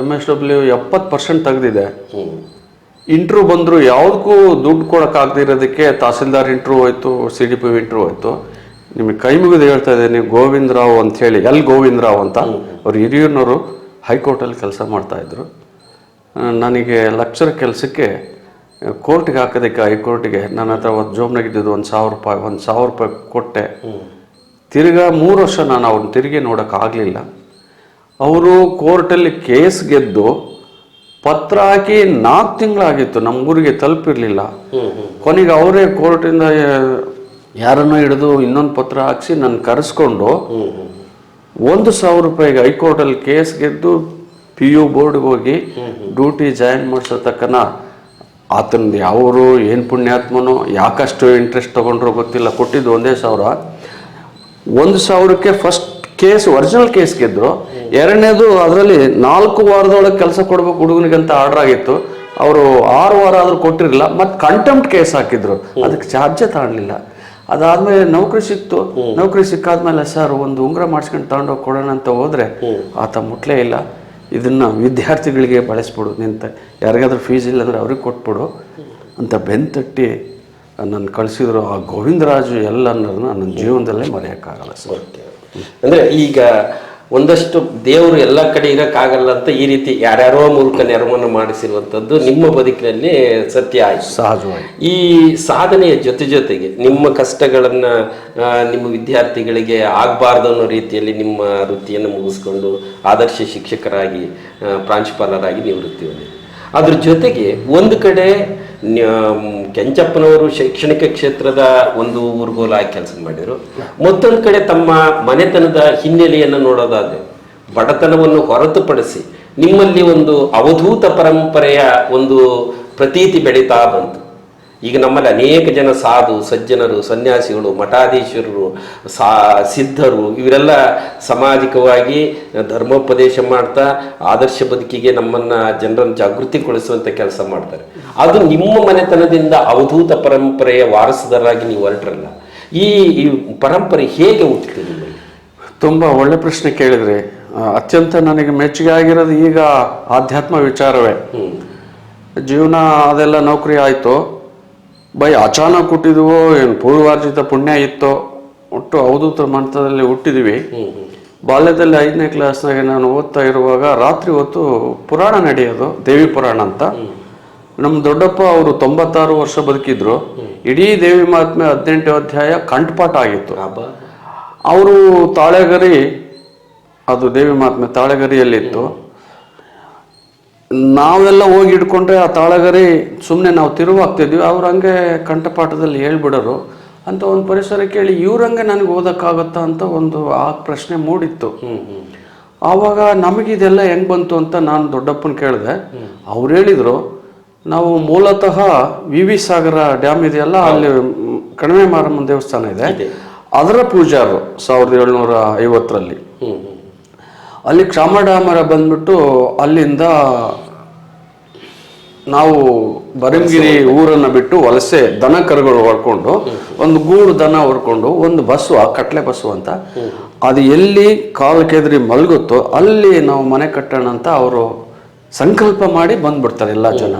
MSW 70% ತೆಗೆದಿದೆ. ಇಂಟ್ರ್ಯೂ ಬಂದರು, ಯಾವುದಕ್ಕೂ ದುಡ್ಡು ಕೊಡೋಕ್ಕಾಗದಿರೋದಕ್ಕೆ ತಹಸೀಲ್ದಾರ್ ಇಂಟ್ರ್ಯೂ ಹೋಯ್ತು, CDP ಇಂಟ್ರ್ಯೂ ಹೋಯ್ತು. ನಿಮಗೆ ಕೈ ಮುಗಿದು ಹೇಳ್ತಾ ಇದ್ದೀನಿ, ಗೋವಿಂದ ರಾವ್ ಅಂಥೇಳಿ, ಗೋವಿಂದ ರಾವ್ ಅಂತ, ಅವ್ರು ಹಿರಿಯೂರಿನವರು, ಹೈಕೋರ್ಟಲ್ಲಿ ಕೆಲಸ ಮಾಡ್ತಾಯಿದ್ರು. ನನಗೆ ಲೆಕ್ಚರ್ ಕೆಲಸಕ್ಕೆ ಕೋರ್ಟಿಗೆ ಹಾಕೋದಕ್ಕೆ, ಹೈಕೋರ್ಟಿಗೆ ನನ್ನ ಹತ್ರ ಒಂದು ಜೋಬ್ನಾಗಿದ್ದು $1,000 ರೂಪಾಯಿ ಕೊಟ್ಟೆ. ತಿರ್ಗಾ 3 ವರ್ಷ ನಾನು ಅವ್ರನ್ನ ತಿರುಗಿ ನೋಡೋಕ್ಕಾಗಲಿಲ್ಲ. ಅವರು ಕೋರ್ಟಲ್ಲಿ ಕೇಸ್ ಗೆದ್ದು ಪತ್ರ ಹಾಕಿ 4 ತಿಂಗಳಾಗಿತ್ತು, ನಮ್ಮೂರಿಗೆ ತಲುಪಿರಲಿಲ್ಲ. ಕೊನೆಗೆ ಅವರೇ ಕೋರ್ಟಿಂದ ಯಾರನ್ನೋ ಹಿಡಿದು ಇನ್ನೊಂದು ಪತ್ರ ಹಾಕಿಸಿ ನನ್ನ ಕರೆಸ್ಕೊಂಡು $1,000 ರೂಪಾಯಿಗೆ ಹೈಕೋರ್ಟಲ್ಲಿ ಕೇಸ್ ಗೆದ್ದು PU ಬೋರ್ಡ್ಗೆ ಹೋಗಿ ಡ್ಯೂಟಿ ಜಾಯಿನ್ ಮಾಡಿಸೋ ತಕ್ಕನ ಆತನದು ಯಾವರು ಏನು ಪುಣ್ಯಾತ್ಮನೋ, ಯಾಕಷ್ಟು ಇಂಟ್ರೆಸ್ಟ್ ತೊಗೊಂಡ್ರೋ ಗೊತ್ತಿಲ್ಲ, ಕೊಟ್ಟಿದ್ದು $1,000. $1,000ಕ್ಕೆ ಫಸ್ಟ್ ಕೇಸ್, ಒರಿಜಿನಲ್ ಕೇಸ್ ಗೆದ್ರು. ಎರಡನೇದು ಅದರಲ್ಲಿ 4 ವಾರದೊಳಗೆ ಕೆಲಸ ಕೊಡ್ಬೇಕು ಹುಡುಗನಿಗಂತ ಆರ್ಡರ್ ಆಗಿತ್ತು. ಅವರು 6 ವಾರ ಆದರೂ ಕೊಟ್ಟಿರಲಿಲ್ಲ. ಮತ್ತು ಕಂಟೆಂಪ್ಟ್ ಕೇಸ್ ಹಾಕಿದ್ರು, ಅದಕ್ಕೆ ಚಾರ್ಜೇ ತಗೊಳ್ಳಿಲ್ಲ. ಅದಾದಮೇಲೆ ನೌಕರಿ ಸಿಕ್ತು. ನೌಕರಿ ಸಿಕ್ಕಾದ್ಮೇಲೆ ಸರ್ ಒಂದು ಉಂಗುರ ಮಾಡಿಸ್ಕೊಂಡು ತಗೊಂಡೋಗಿ ಕೊಡೋಣ ಅಂತ ಹೋದರೆ ಆತ ಮುಟ್ಲೇ ಇಲ್ಲ. ಇದನ್ನು ವಿದ್ಯಾರ್ಥಿಗಳಿಗೆ ಬಳಸ್ಬಿಡು, ನಿಂತ ಯಾರಿಗಾದ್ರೂ ಫೀಸ್ ಇಲ್ಲ ಅಂದರೆ ಅವ್ರಿಗೆ ಕೊಟ್ಬಿಡು ಅಂತ ಬೆಂತಟ್ಟಿ ನನ್ನ ಕಳಿಸಿದ್ರು. ಆ ಗೋವಿಂದರಾಜು ಎಲ್ಲ ಅನ್ನೋದನ್ನ ನನ್ನ ಜೀವನದಲ್ಲೇ ಮರೆಯೋಕ್ಕಾಗಲ್ಲ ಸರ್. ಅಂದರೆ ಈಗ ಒಂದಷ್ಟು ದೇವರು ಎಲ್ಲ ಕಡೆ ಇರೋಕ್ಕಾಗಲ್ಲ ಅಂತ ಈ ರೀತಿ ಯಾರ್ಯಾರೋ ಮೂಲಕ ನೆರವನ್ನು ಮಾಡಿಸಿರುವಂಥದ್ದು ನಿಮ್ಮ ಬದುಕಿನಲ್ಲಿ ಸತ್ಯ ಆಯಿತು. ಸಹಜವಾಗಿ ಈ ಸಾಧನೆಯ ಜೊತೆಗೆ ನಿಮ್ಮ ಕಷ್ಟಗಳನ್ನು ನಿಮ್ಮ ವಿದ್ಯಾರ್ಥಿಗಳಿಗೆ ಆಗಬಾರ್ದು ಅನ್ನೋ ರೀತಿಯಲ್ಲಿ ನಿಮ್ಮ ವೃತ್ತಿಯನ್ನು ಮುಗಿಸ್ಕೊಂಡು ಆದರ್ಶ ಶಿಕ್ಷಕರಾಗಿ ಪ್ರಾಂಶುಪಾಲರಾಗಿ ನಿವೃತ್ತಿ ಹೊಂದಿದೆ. ಅದ್ರ ಜೊತೆಗೆ ಒಂದು ಕಡೆ ಕೆಂಚಪ್ಪನವರು ಶೈಕ್ಷಣಿಕ ಕ್ಷೇತ್ರದ ಒಂದು ಊರುಗೋಲಾಗಿ ಕೆಲಸ ಮಾಡಿದರು. ಮತ್ತೊಂದು ಕಡೆ ತಮ್ಮ ಮನೆತನದ ಹಿನ್ನೆಲೆಯನ್ನು ನೋಡೋದಾದರೆ ಬಡತನವನ್ನು ಹೊರತುಪಡಿಸಿ ನಿಮ್ಮಲ್ಲಿ ಒಂದು ಅವಧೂತ ಪರಂಪರೆಯ ಒಂದು ಪ್ರತೀತಿ ಬೆಳೀತಾ ಬಂತು. ಈಗ ನಮ್ಮಲ್ಲಿ ಅನೇಕ ಜನ ಸಾಧು ಸಜ್ಜನರು, ಸನ್ಯಾಸಿಗಳು, ಮಠಾಧೀಶರು, ಸಿದ್ಧರು ಇವರೆಲ್ಲ ಸಾಮಾಜಿಕವಾಗಿ ಧರ್ಮೋಪದೇಶ ಮಾಡ್ತಾ ಆದರ್ಶ ಬದುಕಿಗೆ ನಮ್ಮನ್ನು ಜನರನ್ನು ಜಾಗೃತಿಗೊಳಿಸುವಂಥ ಕೆಲಸ ಮಾಡ್ತಾರೆ. ಅದು ನಿಮ್ಮ ಮನೆತನದಿಂದ ಅವಧೂತ ಪರಂಪರೆಯ ವಾರಸುದಾರರಾಗಿ ನೀವು ಹೊರಟ್ರಲ್ಲ, ಈ ಪರಂಪರೆ ಹೇಗೆ ಹುಟ್ಟಿತು ನಿಮ್ಮಲ್ಲಿ? ತುಂಬ ಒಳ್ಳೆ ಪ್ರಶ್ನೆ ಕೇಳಿದ್ರಿ. ಅತ್ಯಂತ ನನಗೆ ಮೆಚ್ಚುಗೆ ಆಗಿರೋದು ಈಗ ಆಧ್ಯಾತ್ಮ ವಿಚಾರವೇ. ಜೀವನ ಅದೆಲ್ಲ ನೌಕರಿ ಆಯಿತು, ಅಚಾನಕ್ ಹುಟ್ಟಿದ್ವೋ ಏನು ಪೂರ್ವಾರ್ಜಿತ ಪುಣ್ಯ ಇತ್ತೋ, ಒಟ್ಟು ಅವಧೂತರ ಮಂತ್ರದಲ್ಲಿ ಹುಟ್ಟಿದ್ವಿ. ಬಾಲ್ಯದಲ್ಲಿ 5ನೇ ಕ್ಲಾಸ್ನಾಗೆ ನಾನು ಓದ್ತಾ ಇರುವಾಗ ರಾತ್ರಿ ಹೊತ್ತು ಪುರಾಣ ನಡೆಯೋದು, ದೇವಿ ಪುರಾಣ ಅಂತ. ನಮ್ಮ ದೊಡ್ಡಪ್ಪ ಅವರು 96 ವರ್ಷ ಬದುಕಿದ್ರು. ಇಡೀ ದೇವಿ ಮಹಾತ್ಮೆ 18 ಅಧ್ಯಾಯ ಕಂಠಪಾಠ ಆಗಿತ್ತು. ಅವರು ತಾಳೆಗರಿ, ಅದು ದೇವಿ ಮಹಾತ್ಮೆ ತಾಳೆಗರಿಯಲ್ಲಿತ್ತು. ನಾವೆಲ್ಲ ಹೋಗಿ ಹಿಡ್ಕೊಂಡ್ರೆ ಆ ತಾಳಗರಿ ಸುಮ್ಮನೆ ನಾವು ತಿರುವಾಗ್ತಿದ್ವಿ, ಅವ್ರು ಹಂಗೆ ಕಂಠಪಾಠದಲ್ಲಿ ಹೇಳ್ಬಿಡೋರು ಅಂತ ಒಂದು ಪರಿಸರ ಕೇಳಿ ಇವ್ರಂಗೆ ನನಗೆ ಓದೋಕ್ಕಾಗತ್ತಾ ಅಂತ ಒಂದು ಆ ಪ್ರಶ್ನೆ ಮೂಡಿತ್ತು. ಆವಾಗ ನಮಗಿದೆಲ್ಲ ಹೆಂಗೆ ಬಂತು ಅಂತ ನಾನು ದೊಡ್ಡಪ್ಪನ ಕೇಳಿದೆ. ಅವ್ರು ಹೇಳಿದರು, ನಾವು ಮೂಲತಃ VV ಸಾಗರ ಡ್ಯಾಮ್ ಇದೆಯಲ್ಲ, ಅಲ್ಲಿ ಕಣಿವೆ ಮಾರಮ್ಮನ ದೇವಸ್ಥಾನ ಇದೆ, ಅದರ ಪೂಜಾರು 1750ರಲ್ಲಿ. ಅಲ್ಲಿ ಕ್ಷಾಮಡಾಮರ ಬಂದ್ಬಿಟ್ಟು ಅಲ್ಲಿಂದ ನಾವು ಬರಂಗಿರಿ ಊರನ್ನು ಬಿಟ್ಟು ವಲಸೆ ದನ ಕರುಗಳು ಹೊಡ್ಕೊಂಡು ಒಂದು ಗೂಡು ದನ ಹೊಡ್ಕೊಂಡು ಒಂದು ಬಸ್ಸು, ಕಟ್ಲೆ ಬಸ್ಸು ಅಂತ, ಅದು ಎಲ್ಲಿ ಕಾಲು ಕೆದರಿ ಮಲಗುತ್ತೋ ಅಲ್ಲಿ ನಾವು ಮನೆ ಕಟ್ಟೋಣ ಅಂತ ಅವರು ಸಂಕಲ್ಪ ಮಾಡಿ ಬಂದ್ಬಿಡ್ತಾರೆ ಎಲ್ಲ ಜನ.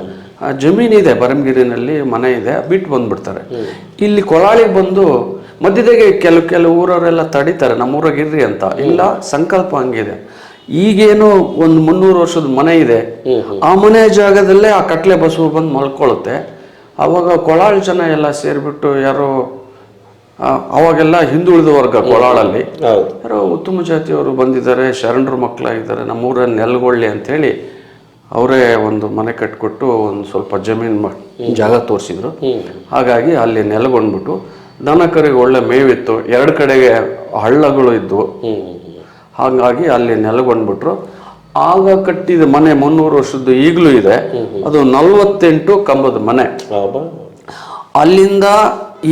ಜಮೀನಿದೆ ಬರಂಗಿರಿನಲ್ಲಿ, ಮನೆ ಇದೆ, ಬಿಟ್ಟು ಬಂದ್ಬಿಡ್ತಾರೆ. ಇಲ್ಲಿ ಕೊಳಾಳಿಗೆ ಬಂದು ಮಧ್ಯದಾಗೆ ಕೆಲವು ಊರವರೆಲ್ಲ ತಡೀತಾರೆ, ನಮ್ಮೂರಾಗ ಇರ್ರಿ ಅಂತ. ಇಲ್ಲ, ಸಂಕಲ್ಪ ಹಂಗಿದೆ. ಈಗೇನು ಒಂದು 300 ವರ್ಷದ ಮನೆ ಇದೆ, ಆ ಮನೆ ಜಾಗದಲ್ಲೇ ಆ ಕಟ್ಲೆ ಬಸವು ಬಂದು ಮಲ್ಕೊಳ್ಳುತ್ತೆ. ಅವಾಗ ಕೊಳಾಳ ಜನ ಎಲ್ಲ ಸೇರಿಬಿಟ್ಟು ಯಾರೋ, ಅವಾಗೆಲ್ಲ ಹಿಂದುಳಿದ ವರ್ಗ ಕೊಳಾಳಲ್ಲಿ ಯಾರೋ ಉತ್ತಮ ಜಾತಿಯವರು ಬಂದಿದ್ದಾರೆ, ಶರಣರ ಮಕ್ಕಳಾಗಿದ್ದಾರೆ, ನಮ್ಮೂರನ್ನು ನೆಲಗೊಳ್ಳಿ ಅಂಥೇಳಿ ಅವರೇ ಒಂದು ಮನೆ ಕಟ್ಕೊಟ್ಟು ಒಂದು ಸ್ವಲ್ಪ ಜಮೀನು ಜಾಗ ತೋರಿಸಿದ್ರು. ಹಾಗಾಗಿ ಅಲ್ಲಿ ನೆಲಗೊಂಡ್ಬಿಟ್ಟು ದನ ಕರಿಗೆ ಒಳ್ಳೆ ಮೇವಿತ್ತು, 2 ಕಡೆಗೆ ಹಳ್ಳಗಳು ಇದ್ವು. ಹಾಗಾಗಿ ಅಲ್ಲಿ ನೆಲಗೊಂಡ್ಬಿಟ್ರು. ಆಗ ಕಟ್ಟಿದ ಮನೆ 300 ವರ್ಷದ್ದು ಈಗಲೂ ಇದೆ. ಅದು 48 ಕಂಬದ ಮನೆ. ಅಲ್ಲಿಂದ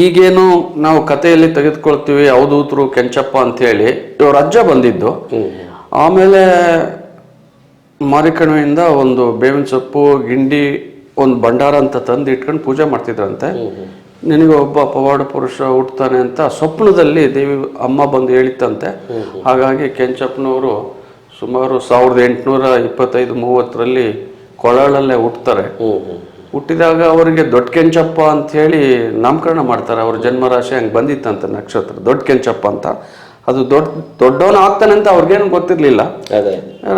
ಈಗೇನು ನಾವು ಕಥೆಯಲ್ಲಿ ತೆಗೆದುಕೊಳ್ತೀವಿ ಅವಧೂತರು ಕೆಂಚಪ್ಪ ಅಂಥೇಳಿ, ಇವ್ರ ಅಜ್ಜ ಬಂದಿದ್ದು. ಆಮೇಲೆ ಮಾರಿಕಣಿವೆಯಿಂದ ಒಂದು ಬೇವಿನ ಸೊಪ್ಪು ಗಿಂಡಿ ಒಂದು ಭಂಡಾರ ಅಂತ ತಂದು ಇಟ್ಕೊಂಡು ಪೂಜೆ ಮಾಡ್ತಿದ್ರಂತೆ. ನಿನಗೆ ಒಬ್ಬ ಪವಾಡ ಪುರುಷ ಹುಟ್ಟುತ್ತಾನೆ ಅಂತ ಸ್ವಪ್ನದಲ್ಲಿ ದೇವಿ ಅಮ್ಮ ಬಂದು ಹೇಳಿತ್ತಂತೆ. ಹಾಗಾಗಿ ಕೆಂಚಪ್ಪನವರು ಸುಮಾರು 1825-30ರಲ್ಲಿ ಕೊಳಲಲ್ಲೇ ಹುಟ್ಟುತ್ತಾರೆ. ಹುಟ್ಟಿದಾಗ ಅವರಿಗೆ ದೊಡ್ಡ ಕೆಂಚಪ್ಪ ಅಂತ ಹೇಳಿ ನಾಮಕರಣ ಮಾಡ್ತಾರೆ. ಅವ್ರ ಜನ್ಮರಾಶಿ ಹಂಗೆ ಬಂದಿತ್ತಂತೆ ನಕ್ಷತ್ರ ದೊಡ್ಡ ಕೆಂಚಪ್ಪ ಅಂತ. ಅದು ದೊಡ್ಡವನು ಆಗ್ತಾನೆ ಅಂತ ಅವ್ರಿಗೇನು ಗೊತ್ತಿರಲಿಲ್ಲ.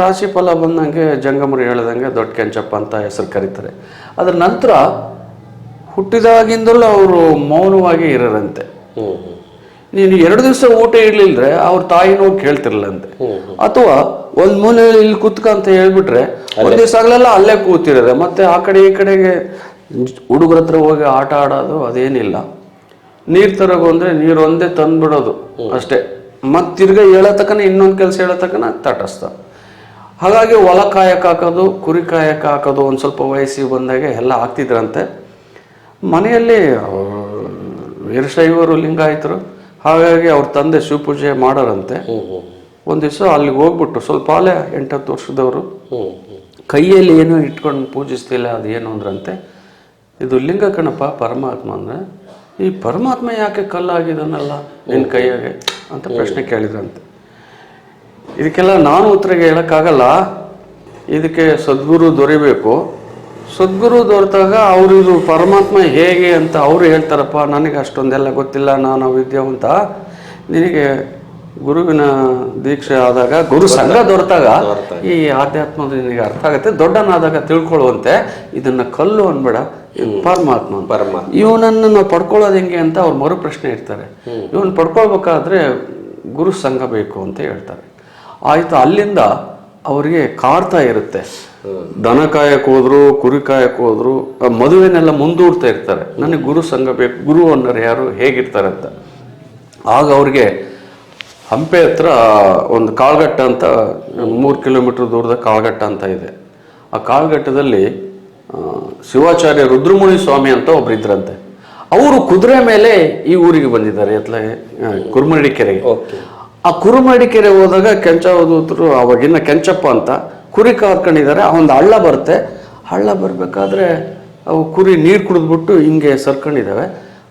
ರಾಶಿ ಫಲ ಬಂದಂಗೆ ಜಂಗಮರು ಹೇಳ್ದಂಗೆ ದೊಡ್ಡ ಕೆಂಚಪ್ಪ ಅಂತ ಹೆಸರು ಕರೀತಾರೆ. ಅದರ ನಂತರ ಹುಟ್ಟಿದಾಗಿಂದಲೂ ಅವರು ಮೌನವಾಗಿ ಇರೋರಂತೆ. ನೀನು 2 ದಿವಸ ಊಟ ಇರ್ಲಿಲ್ದ್ರೆ ಅವ್ರ ತಾಯಿನೂ ಕೇಳ್ತಿರ್ಲಂತೆ. ಅಥವಾ ಒಂದ್ ಮೂಲೆಯಲ್ಲಿ ಇಲ್ಲಿ ಕುತ್ಕ ಅಂತ ಹೇಳ್ಬಿಟ್ರೆ ಒಂದ್ ದಿವಸ ಆಗ್ಲೆಲ್ಲ ಅಲ್ಲೇ ಕೂತಿರೋದೆ. ಮತ್ತೆ ಆ ಕಡೆ ಈ ಕಡೆಗೆ ಹುಡುಗರ ಹತ್ರ ಹೋಗಿ ಆಟ ಆಡೋದು ಅದೇನಿಲ್ಲ. ನೀರ್ ತರಗು ಅಂದ್ರೆ ನೀರು ಒಂದೇ ತಂದ್ಬಿಡೋದು ಅಷ್ಟೇ. ಮತ್ ತಿರ್ಗಾ ಹೇಳತಕ್ಕನ ಇನ್ನೊಂದ್ ಕೆಲಸ ಹೇಳತಕ್ಕನ ತಟಸ್ಥ. ಹಾಗಾಗಿ ಹೊಲ ಕಾಯಕ್ ಹಾಕೋದು, ಕುರಿ ಕಾಯಕ್ ಹಾಕೋದು ಒಂದ್ ಸ್ವಲ್ಪ ವಯಸ್ಸಿಗೆ ಬಂದಾಗೆ ಎಲ್ಲ ಆಗ್ತಿದ್ರಂತೆ. ಮನೆಯಲ್ಲಿ ವೀರಶೈವರು ಲಿಂಗಾಯತರು. ಹಾಗಾಗಿ ಅವ್ರ ತಂದೆ ಶಿವಪೂಜೆ ಮಾಡೋರಂತೆ. ಒಂದ್ ದಿವಸ ಅಲ್ಲಿಗೆ ಹೋಗ್ಬಿಟ್ಟು ಸ್ವಲ್ಪ ಅಲ್ಲೇ 8-10 ವರ್ಷದವರು ಕೈಯಲ್ಲಿ ಏನೋ ಇಟ್ಕೊಂಡು ಪೂಜಿಸ್ತಿಲ್ಲ. ಅದೇನು ಅಂದ್ರಂತೆ, ಇದು ಲಿಂಗ ಕಣಪ್ಪ ಪರಮಾತ್ಮ ಅಂದ್ರೆ. ಈ ಪರಮಾತ್ಮ ಯಾಕೆ ಕಲ್ಲಾಗಿದ್ದಾನಲ್ಲ ನಿನ್ನ ಕೈಯಾಗೆ ಅಂತ ಪ್ರಶ್ನೆ ಕೇಳಿದ್ರಂತೆ. ಇದಕ್ಕೆಲ್ಲ ನಾನು ಉತ್ತರ ಹೇಳಕ್ಕಾಗಲ್ಲ, ಇದಕ್ಕೆ ಸದ್ಗುರು ದೊರಿಬೇಕು. ಸದ್ಗುರು ದೊರೆತಾಗ ಅವರು ಇದು ಪರಮಾತ್ಮ ಹೇಗೆ ಅಂತ ಅವರು ಹೇಳ್ತಾರಪ್ಪ, ನನಗೆ ಅಷ್ಟೊಂದೆಲ್ಲ ಗೊತ್ತಿಲ್ಲ, ನಾನು ವಿದ್ಯಾವಂತ. ನಿನಗೆ ಗುರುವಿನ ದೀಕ್ಷೆ ಆದಾಗ, ಗುರು ಸಂಘ ದೊರೆತಾಗ ಈ ಆಧ್ಯಾತ್ಮದ ನಿನಗೆ ಅರ್ಥ ಆಗುತ್ತೆ. ದೊಡ್ಡನಾದಾಗ ತಿಳ್ಕೊಳ್ಳುವಂತೆ ಇದನ್ನ ಕಲ್ಲು ಅನ್ಬೇಡ, ಪರಮಾತ್ಮ ಇವನನ್ನು ನಾವು ಪಡ್ಕೊಳ್ಳೋದು ಹೆಂಗೆ ಅಂತ ಅವ್ರು ಮರು ಪ್ರಶ್ನೆ ಇರ್ತಾರೆ. ಇವನ್ ಪಡ್ಕೊಳ್ಬೇಕಾದ್ರೆ ಗುರು ಸಂಘ ಬೇಕು ಅಂತ ಹೇಳ್ತಾರೆ. ಆಯ್ತು, ಅಲ್ಲಿಂದ ಅವರಿಗೆ ಕಾಡ್ತಾ ಇರುತ್ತೆ. ದನ ಕಾಯಕ್ ಹೋದ್ರು, ಕುರಿ ಕಾಯಕ್ ಹೋದ್ರು, ಮದುವೆನೆಲ್ಲ ಮುಂದೂಡ್ತಾ ಇರ್ತಾರೆ. ನನಗೆ ಗುರು ಸಂಘ ಬೇಕು, ಗುರು ಅನ್ನೋರು ಯಾರು ಹೇಗಿರ್ತಾರೆ ಅಂತ. ಆಗ ಅವ್ರಿಗೆ ಹಂಪೆ ಹತ್ರ ಒಂದು ಕಾಳ್ಘಟ್ಟ ಅಂತ 3 ಕಿಲೋಮೀಟರ್ ದೂರದ ಕಾಳ್ಘಟ್ಟ ಅಂತ ಇದೆ. ಆ ಕಾಳ್ಘಟ್ಟದಲ್ಲಿ ಶಿವಾಚಾರ್ಯ ರುದ್ರಮುನಿ ಸ್ವಾಮಿ ಅಂತ ಒಬ್ರು ಇದ್ರಂತೆ. ಅವರು ಕುದುರೆ ಮೇಲೆ ಈ ಊರಿಗೆ ಬಂದಿದ್ದಾರೆ, ಕುರುಮಡಿಕೆರೆಗೆ. ಆ ಕುರುಮಡಿಕೆರೆ ಹೋದಾಗ ಕೆಂಚಾವಧೂತರು, ಅವಾಗಿನ ಕೆಂಚಪ್ಪ ಅಂತ ಕುರಿ ಕಾರ್ಕೊಂಡಿದ್ದಾರೆ. ಒಂದು ಹಳ್ಳ ಬರುತ್ತೆ. ಹಳ್ಳ ಬರ್ಬೇಕಾದ್ರೆ ಅವು ಕುರಿ ನೀರು ಕುಡಿದ್ಬಿಟ್ಟು ಹಿಂಗೆ ಸರ್ಕೊಂಡಿದ್ದಾವೆ.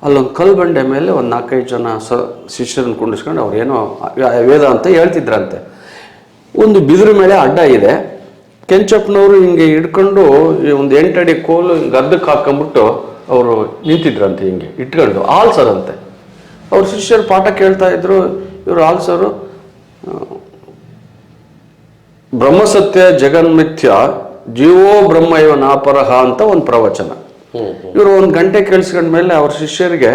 ಅಲ್ಲೊಂದು ಕಲ್ಲು ಬಂಡೆ ಮೇಲೆ ಒಂದು 4-5 ಜನ ಶಿಷ್ಯರನ್ನು ಕುಂಡಿಸ್ಕೊಂಡು ಅವ್ರೇನೋ ವೇದ ಅಂತ ಹೇಳ್ತಿದ್ರಂತೆ. ಒಂದು ಬಿದಿರು ಮೇಲೆ ಅಡ್ಡ ಇದೆ. ಕೆಂಚಪ್ಪನವರು ಹಿಂಗೆ ಹಿಡ್ಕೊಂಡು ಒಂದು 8 ಅಡಿ ಕೋಲು ಗದ್ದಕ್ಕೆ ಹಾಕೊಂಡ್ಬಿಟ್ಟು ಅವರು ನಿಂತಿದ್ರಂತೆ, ಹಿಂಗೆ ಇಟ್ಕೊಂಡು ಆಲ್ಸರಂತೆ. ಅವ್ರ ಶಿಷ್ಯರು ಪಾಠ ಕೇಳ್ತಾ ಇದ್ರು. ಇವರು ಆಲ್ಸರು ಬ್ರಹ್ಮಸತ್ಯ ಜಗನ್ಮಿಥ್ಯ ಜೀವೋ ಬ್ರಹ್ಮ ಇವ ನಾಪರಹ ಅಂತ ಒಂದು ಪ್ರವಚನ. ಇವರು 1 ಗಂಟೆ ಕೇಳಿಸ್ಕೊಂಡ್ಮೇಲೆ ಅವ್ರ ಶಿಷ್ಯರಿಗೆ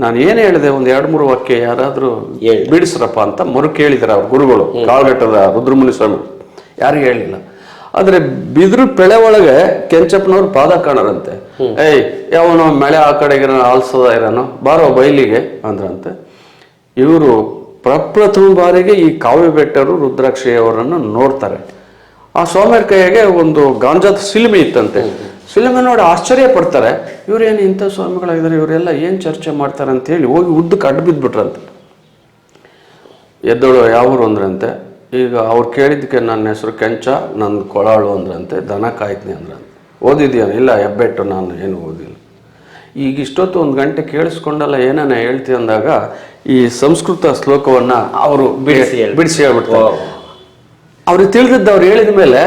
ನಾನು ಏನು ಹೇಳಿದೆ, ಒಂದು 2-3 ವಾಕ್ಯ ಯಾರಾದ್ರೂ ಬಿಡಿಸ್ರಪ್ಪ ಅಂತ ಮರು ಕೇಳಿದಾರೆ ಅವ್ರ ಗುರುಗಳು. ಕಾಳ್ಘಟ್ಟದ ರುದ್ರಮುನಿ ಸ್ವಾಮಿ ಯಾರಿಗೂ ಹೇಳಿಲ್ಲ. ಆದ್ರೆ ಬಿದಿರು ಪೆಳೆ ಒಳಗೆ ಕೆಂಚಪ್ಪನವ್ರು ಪಾದ ಕಾಣರಂತೆ. ಯಾವನೋ ಮಳೆ ಆ ಕಡೆಗೆ ಆಲ್ಸದ ಇರೋನು, ಬಾರೋ ಬೈಲಿಗೆ ಅಂದ್ರಂತೆ. ಇವರು ಪ್ರಪ್ರಥಮ ಬಾರಿಗೆ ಈ ಕಾವ್ಯ ಬೆಟ್ಟರು ರುದ್ರಾಕ್ಷಿಯವರನ್ನು ನೋಡ್ತಾರೆ. ಆ ಸ್ವಾಮಿಯರ ಕೈಯಾಗೆ ಒಂದು ಗಾಂಜಾದ ಸಿಲುಮೆ ಇತ್ತಂತೆ. ಸಿಲುಮೆ ನೋಡಿ ಆಶ್ಚರ್ಯ ಪಡ್ತಾರೆ. ಇವ್ರೇನು ಇಂಥ ಸ್ವಾಮಿಗಳಾಗಿದ್ದಾರೆ, ಇವರೆಲ್ಲ ಏನು ಚರ್ಚೆ ಮಾಡ್ತಾರೆ ಅಂತ ಹೇಳಿ ಹೋಗಿ ಉದ್ದಕ್ಕೆ ಅಡ್ಡ ಬಿದ್ಬಿಟ್ರಂತೆ. ಎದ್ದಳು ಯಾವರು ಅಂದ್ರಂತೆ. ಈಗ ಅವ್ರು ಕೇಳಿದ್ದಕ್ಕೆ ನನ್ನ ಹೆಸರು ಕೆಂಚ, ನಂದು ಕೊಳಾಳು ಅಂದ್ರಂತೆ. ದನ ಕಾಯ್ತೀನಿ ಅಂದ್ರಂತೆ. ಓದಿದ್ಯಾನ? ಇಲ್ಲ, ಹೆಬ್ಬೆಟ್ಟು, ನಾನು ಏನು ಓದಿಲ್ಲ. ಈಗ ಇಷ್ಟೊತ್ತು 1 ಗಂಟೆ ಕೇಳಿಸ್ಕೊಂಡಲ್ಲ ಏನಾನ ಹೇಳ್ತಿ ಅಂದಾಗ ಈ ಸಂಸ್ಕೃತ ಶ್ಲೋಕವನ್ನ ಅವರು ಬಿಡಿಸಿ ಹೇಳ್ಬಿಡ್ತಾರೆ. ಅವ್ರಿಗೆ ತಿಳಿದಿದ್ದು ಅವ್ರು ಹೇಳಿದ ಮೇಲೆ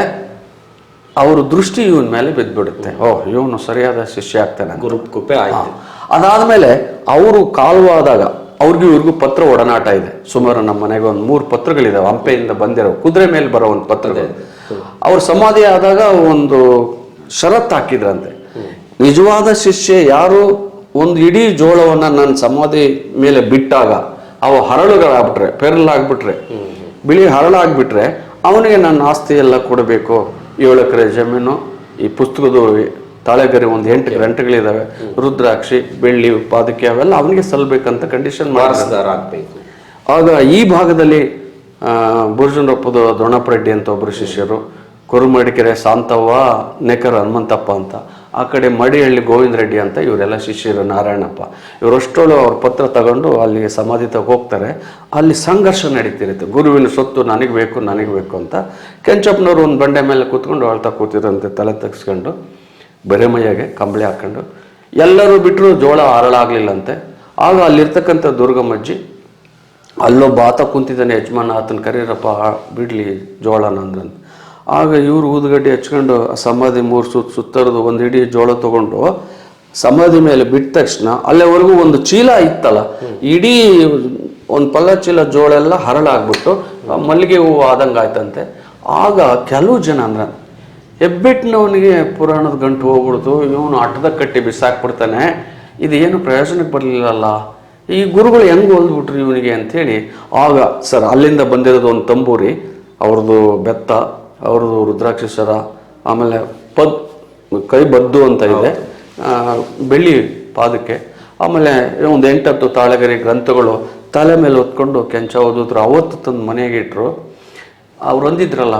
ಅವ್ರ ದೃಷ್ಟಿ ಇವನ್ ಮೇಲೆ ಬಿದ್ದುಬಿಡುತ್ತೆ. ಇವನು ಸರಿಯಾದ ಶಿಷ್ಯ ಆಗ್ತಾನೆ, ಗುರುಕೃಪೆ ಆಯ್ತು. ಅದಾದ್ಮೇಲೆ ಅವರು ಕಾಲವಾದಾಗ ಅವ್ರಿಗೂ ಇವ್ರಿಗೂ ಪತ್ರ ಒಡನಾಟ ಇದೆ. ಸುಮಾರು ನಮ್ಮ ಮನೆಗೆ ಒಂದು 3 ಪತ್ರಗಳಿದಾವೆ, ಹಂಪೆಯಿಂದ ಬಂದಿರೋ ಕುದುರೆ ಮೇಲೆ ಬರೋ ಒಂದು ಪತ್ರಗಳು. ಅವ್ರ ಸಮಾಧಿ ಆದಾಗ ಒಂದು ಷರತ್ತು ಹಾಕಿದ್ರಂತೆ. ನಿಜವಾದ ಶಿಷ್ಯ ಯಾರು ಒಂದು ಇಡೀ ಜೋಳವನ್ನ ನನ್ನ ಸಮಾಧಿ ಮೇಲೆ ಬಿಟ್ಟಾಗ ಅವು ಹರಳುಗಳಾಗ್ಬಿಟ್ರೆ, ಪೆರಲಾಗ್ಬಿಟ್ರೆ, ಬಿಳಿ ಹರಳಾಗ್ಬಿಟ್ರೆ ಅವನಿಗೆ ನನ್ನ ಆಸ್ತಿ ಎಲ್ಲ ಕೊಡಬೇಕು. 7 ಎಕರೆ ಜಮೀನು, ಈ ಪುಸ್ತಕದ ತಾಳೆಗರಿ ಒಂದು 8 ಗಂಟೆಗಳಿದಾವೆ, ರುದ್ರಾಕ್ಷಿ, ಬೆಳ್ಳಿ, ಪಾದಕೆ ಅವೆಲ್ಲ ಅವನಿಗೆ ಸಲ್ಲಬೇಕಂತ ಕಂಡೀಷನ್ ಮಾಡಿಸ್ಬೇಕು. ಆಗ ಈ ಭಾಗದಲ್ಲಿ ಬುರ್ಜನರೊಪ್ಪದ ದೊಣ್ಣಪ್ಪ ರೆಡ್ಡಿ ಅಂತ ಒಬ್ಬರು ಶಿಷ್ಯರು, ಕುರುಮಡಿಕೆರೆ ಶಾಂತವ್ವ, ನೆಕರ ಹನುಮಂತಪ್ಪ ಅಂತ, ಆ ಕಡೆ ಮಡಿಹಳ್ಳಿ ಗೋವಿಂದ ರೆಡ್ಡಿ ಅಂತ ಇವರೆಲ್ಲ ಶಿಷ್ಯರು, ನಾರಾಯಣಪ್ಪ. ಇವರಷ್ಟೊಳು ಅವ್ರ ಪತ್ರ ತಗೊಂಡು ಅಲ್ಲಿ ಸಮಾಧಿ ಹೋಗ್ತಾರೆ. ಅಲ್ಲಿ ಸಂಘರ್ಷ ನಡೀತಿರುತ್ತೆ. ಗುರುವಿನ ಸೊತ್ತು ನನಗೆ ಬೇಕು ಅಂತ. ಕೆಂಚಪ್ಪನವ್ರು ಒಂದು ಬಂಡೆ ಮೇಲೆ ಕೂತ್ಕೊಂಡು ಅಳ್ತಾ ಕೂತಿರಂತೆ, ತಲೆ ತೆಗೆಸ್ಕೊಂಡು, ಬರೆಮೈಯಾಗೆ ಕಂಬಳಿ ಹಾಕೊಂಡು. ಎಲ್ಲರೂ ಬಿಟ್ಟರು ಜೋಳ ಹರಳಾಗ್ಲಿಲ್ಲಂತೆ. ಆಗ ಅಲ್ಲಿರ್ತಕ್ಕಂಥ ದುರ್ಗಮ್ಮಜ್ಜಿ ಅಲ್ಲೊಬ್ಬ ಆತ ಕುಂತಿದ್ದಾನೆ ಯಜಮಾನ, ಆತನ ಕರೀರಪ್ಪ ಬಿಡ್ಲಿ ಜೋಳನ ಅಂದ್ರಂತೆ. ಆಗ ಇವರು ಊದುಗಡ್ಡೆ ಹಚ್ಕೊಂಡು ಸಮಾಧಿ 3 ಸುತ್ತರದು ಒಂದು ಇಡೀ ಜೋಳ ತಗೊಂಡು ಸಮಾಧಿ ಮೇಲೆ ಬಿಟ್ಟ ತಕ್ಷಣ ಅಲ್ಲಿವರೆಗೂ ಒಂದು ಚೀಲ ಇತ್ತಲ್ಲ, ಇಡೀ ಒಂದು ಪಲ್ಲ ಚೀಲ ಜೋಳ ಎಲ್ಲ ಹರಳಾಗ್ಬಿಟ್ಟು ಮಲ್ಲಿಗೆ ಹೂವು ಆದಂಗೆ ಆಯ್ತಂತೆ. ಆಗ ಕೆಲವು ಜನ ಅಂದ್ರೆ ಹೆಬ್ಬೆಟ್ಟಿನವನಿಗೆ ಪುರಾಣದ ಗಂಟು ಹೋಗ್ಬಿಡ್ತು, ಇವನು ಅಟ್ಟದಾಗ ಕಟ್ಟಿ ಬಿಸಾಕ್ಬಿಡ್ತಾನೆ, ಇದು ಏನು ಪ್ರಯೋಜನಕ್ಕೆ ಬರಲಿಲ್ಲಲ್ಲ, ಈ ಗುರುಗಳು ಹೆಂಗೆ ಓದ್ಬಿಟ್ರು ಇವನಿಗೆ ಅಂಥೇಳಿ. ಆಗ ಸರ್ ಅಲ್ಲಿಂದ ಬಂದಿರೋದು ಒಂದು ತಂಬೂರಿ, ಅವ್ರದ್ದು ಬೆತ್ತ, ಅವ್ರದ್ದು ರುದ್ರಾಕ್ಷಿ ಸರ, ಆಮೇಲೆ ಕೈ ಬದ್ದು ಅಂತ ಇದೆ, ಬೆಳ್ಳಿ ಪಾದಕ್ಕೆ, ಆಮೇಲೆ ಒಂದು 8-10 ತಾಳಗರಿ ಗ್ರಂಥಗಳು ತಲೆ ಮೇಲೆ ಹೊತ್ಕೊಂಡು ಕೆಂಚ ಓದಿದ್ರು. ಅವತ್ತು ತಂದು ಮನೆಗೆ ಇಟ್ಟರು. ಅವ್ರು ಅಂದಿದ್ರಲ್ಲ,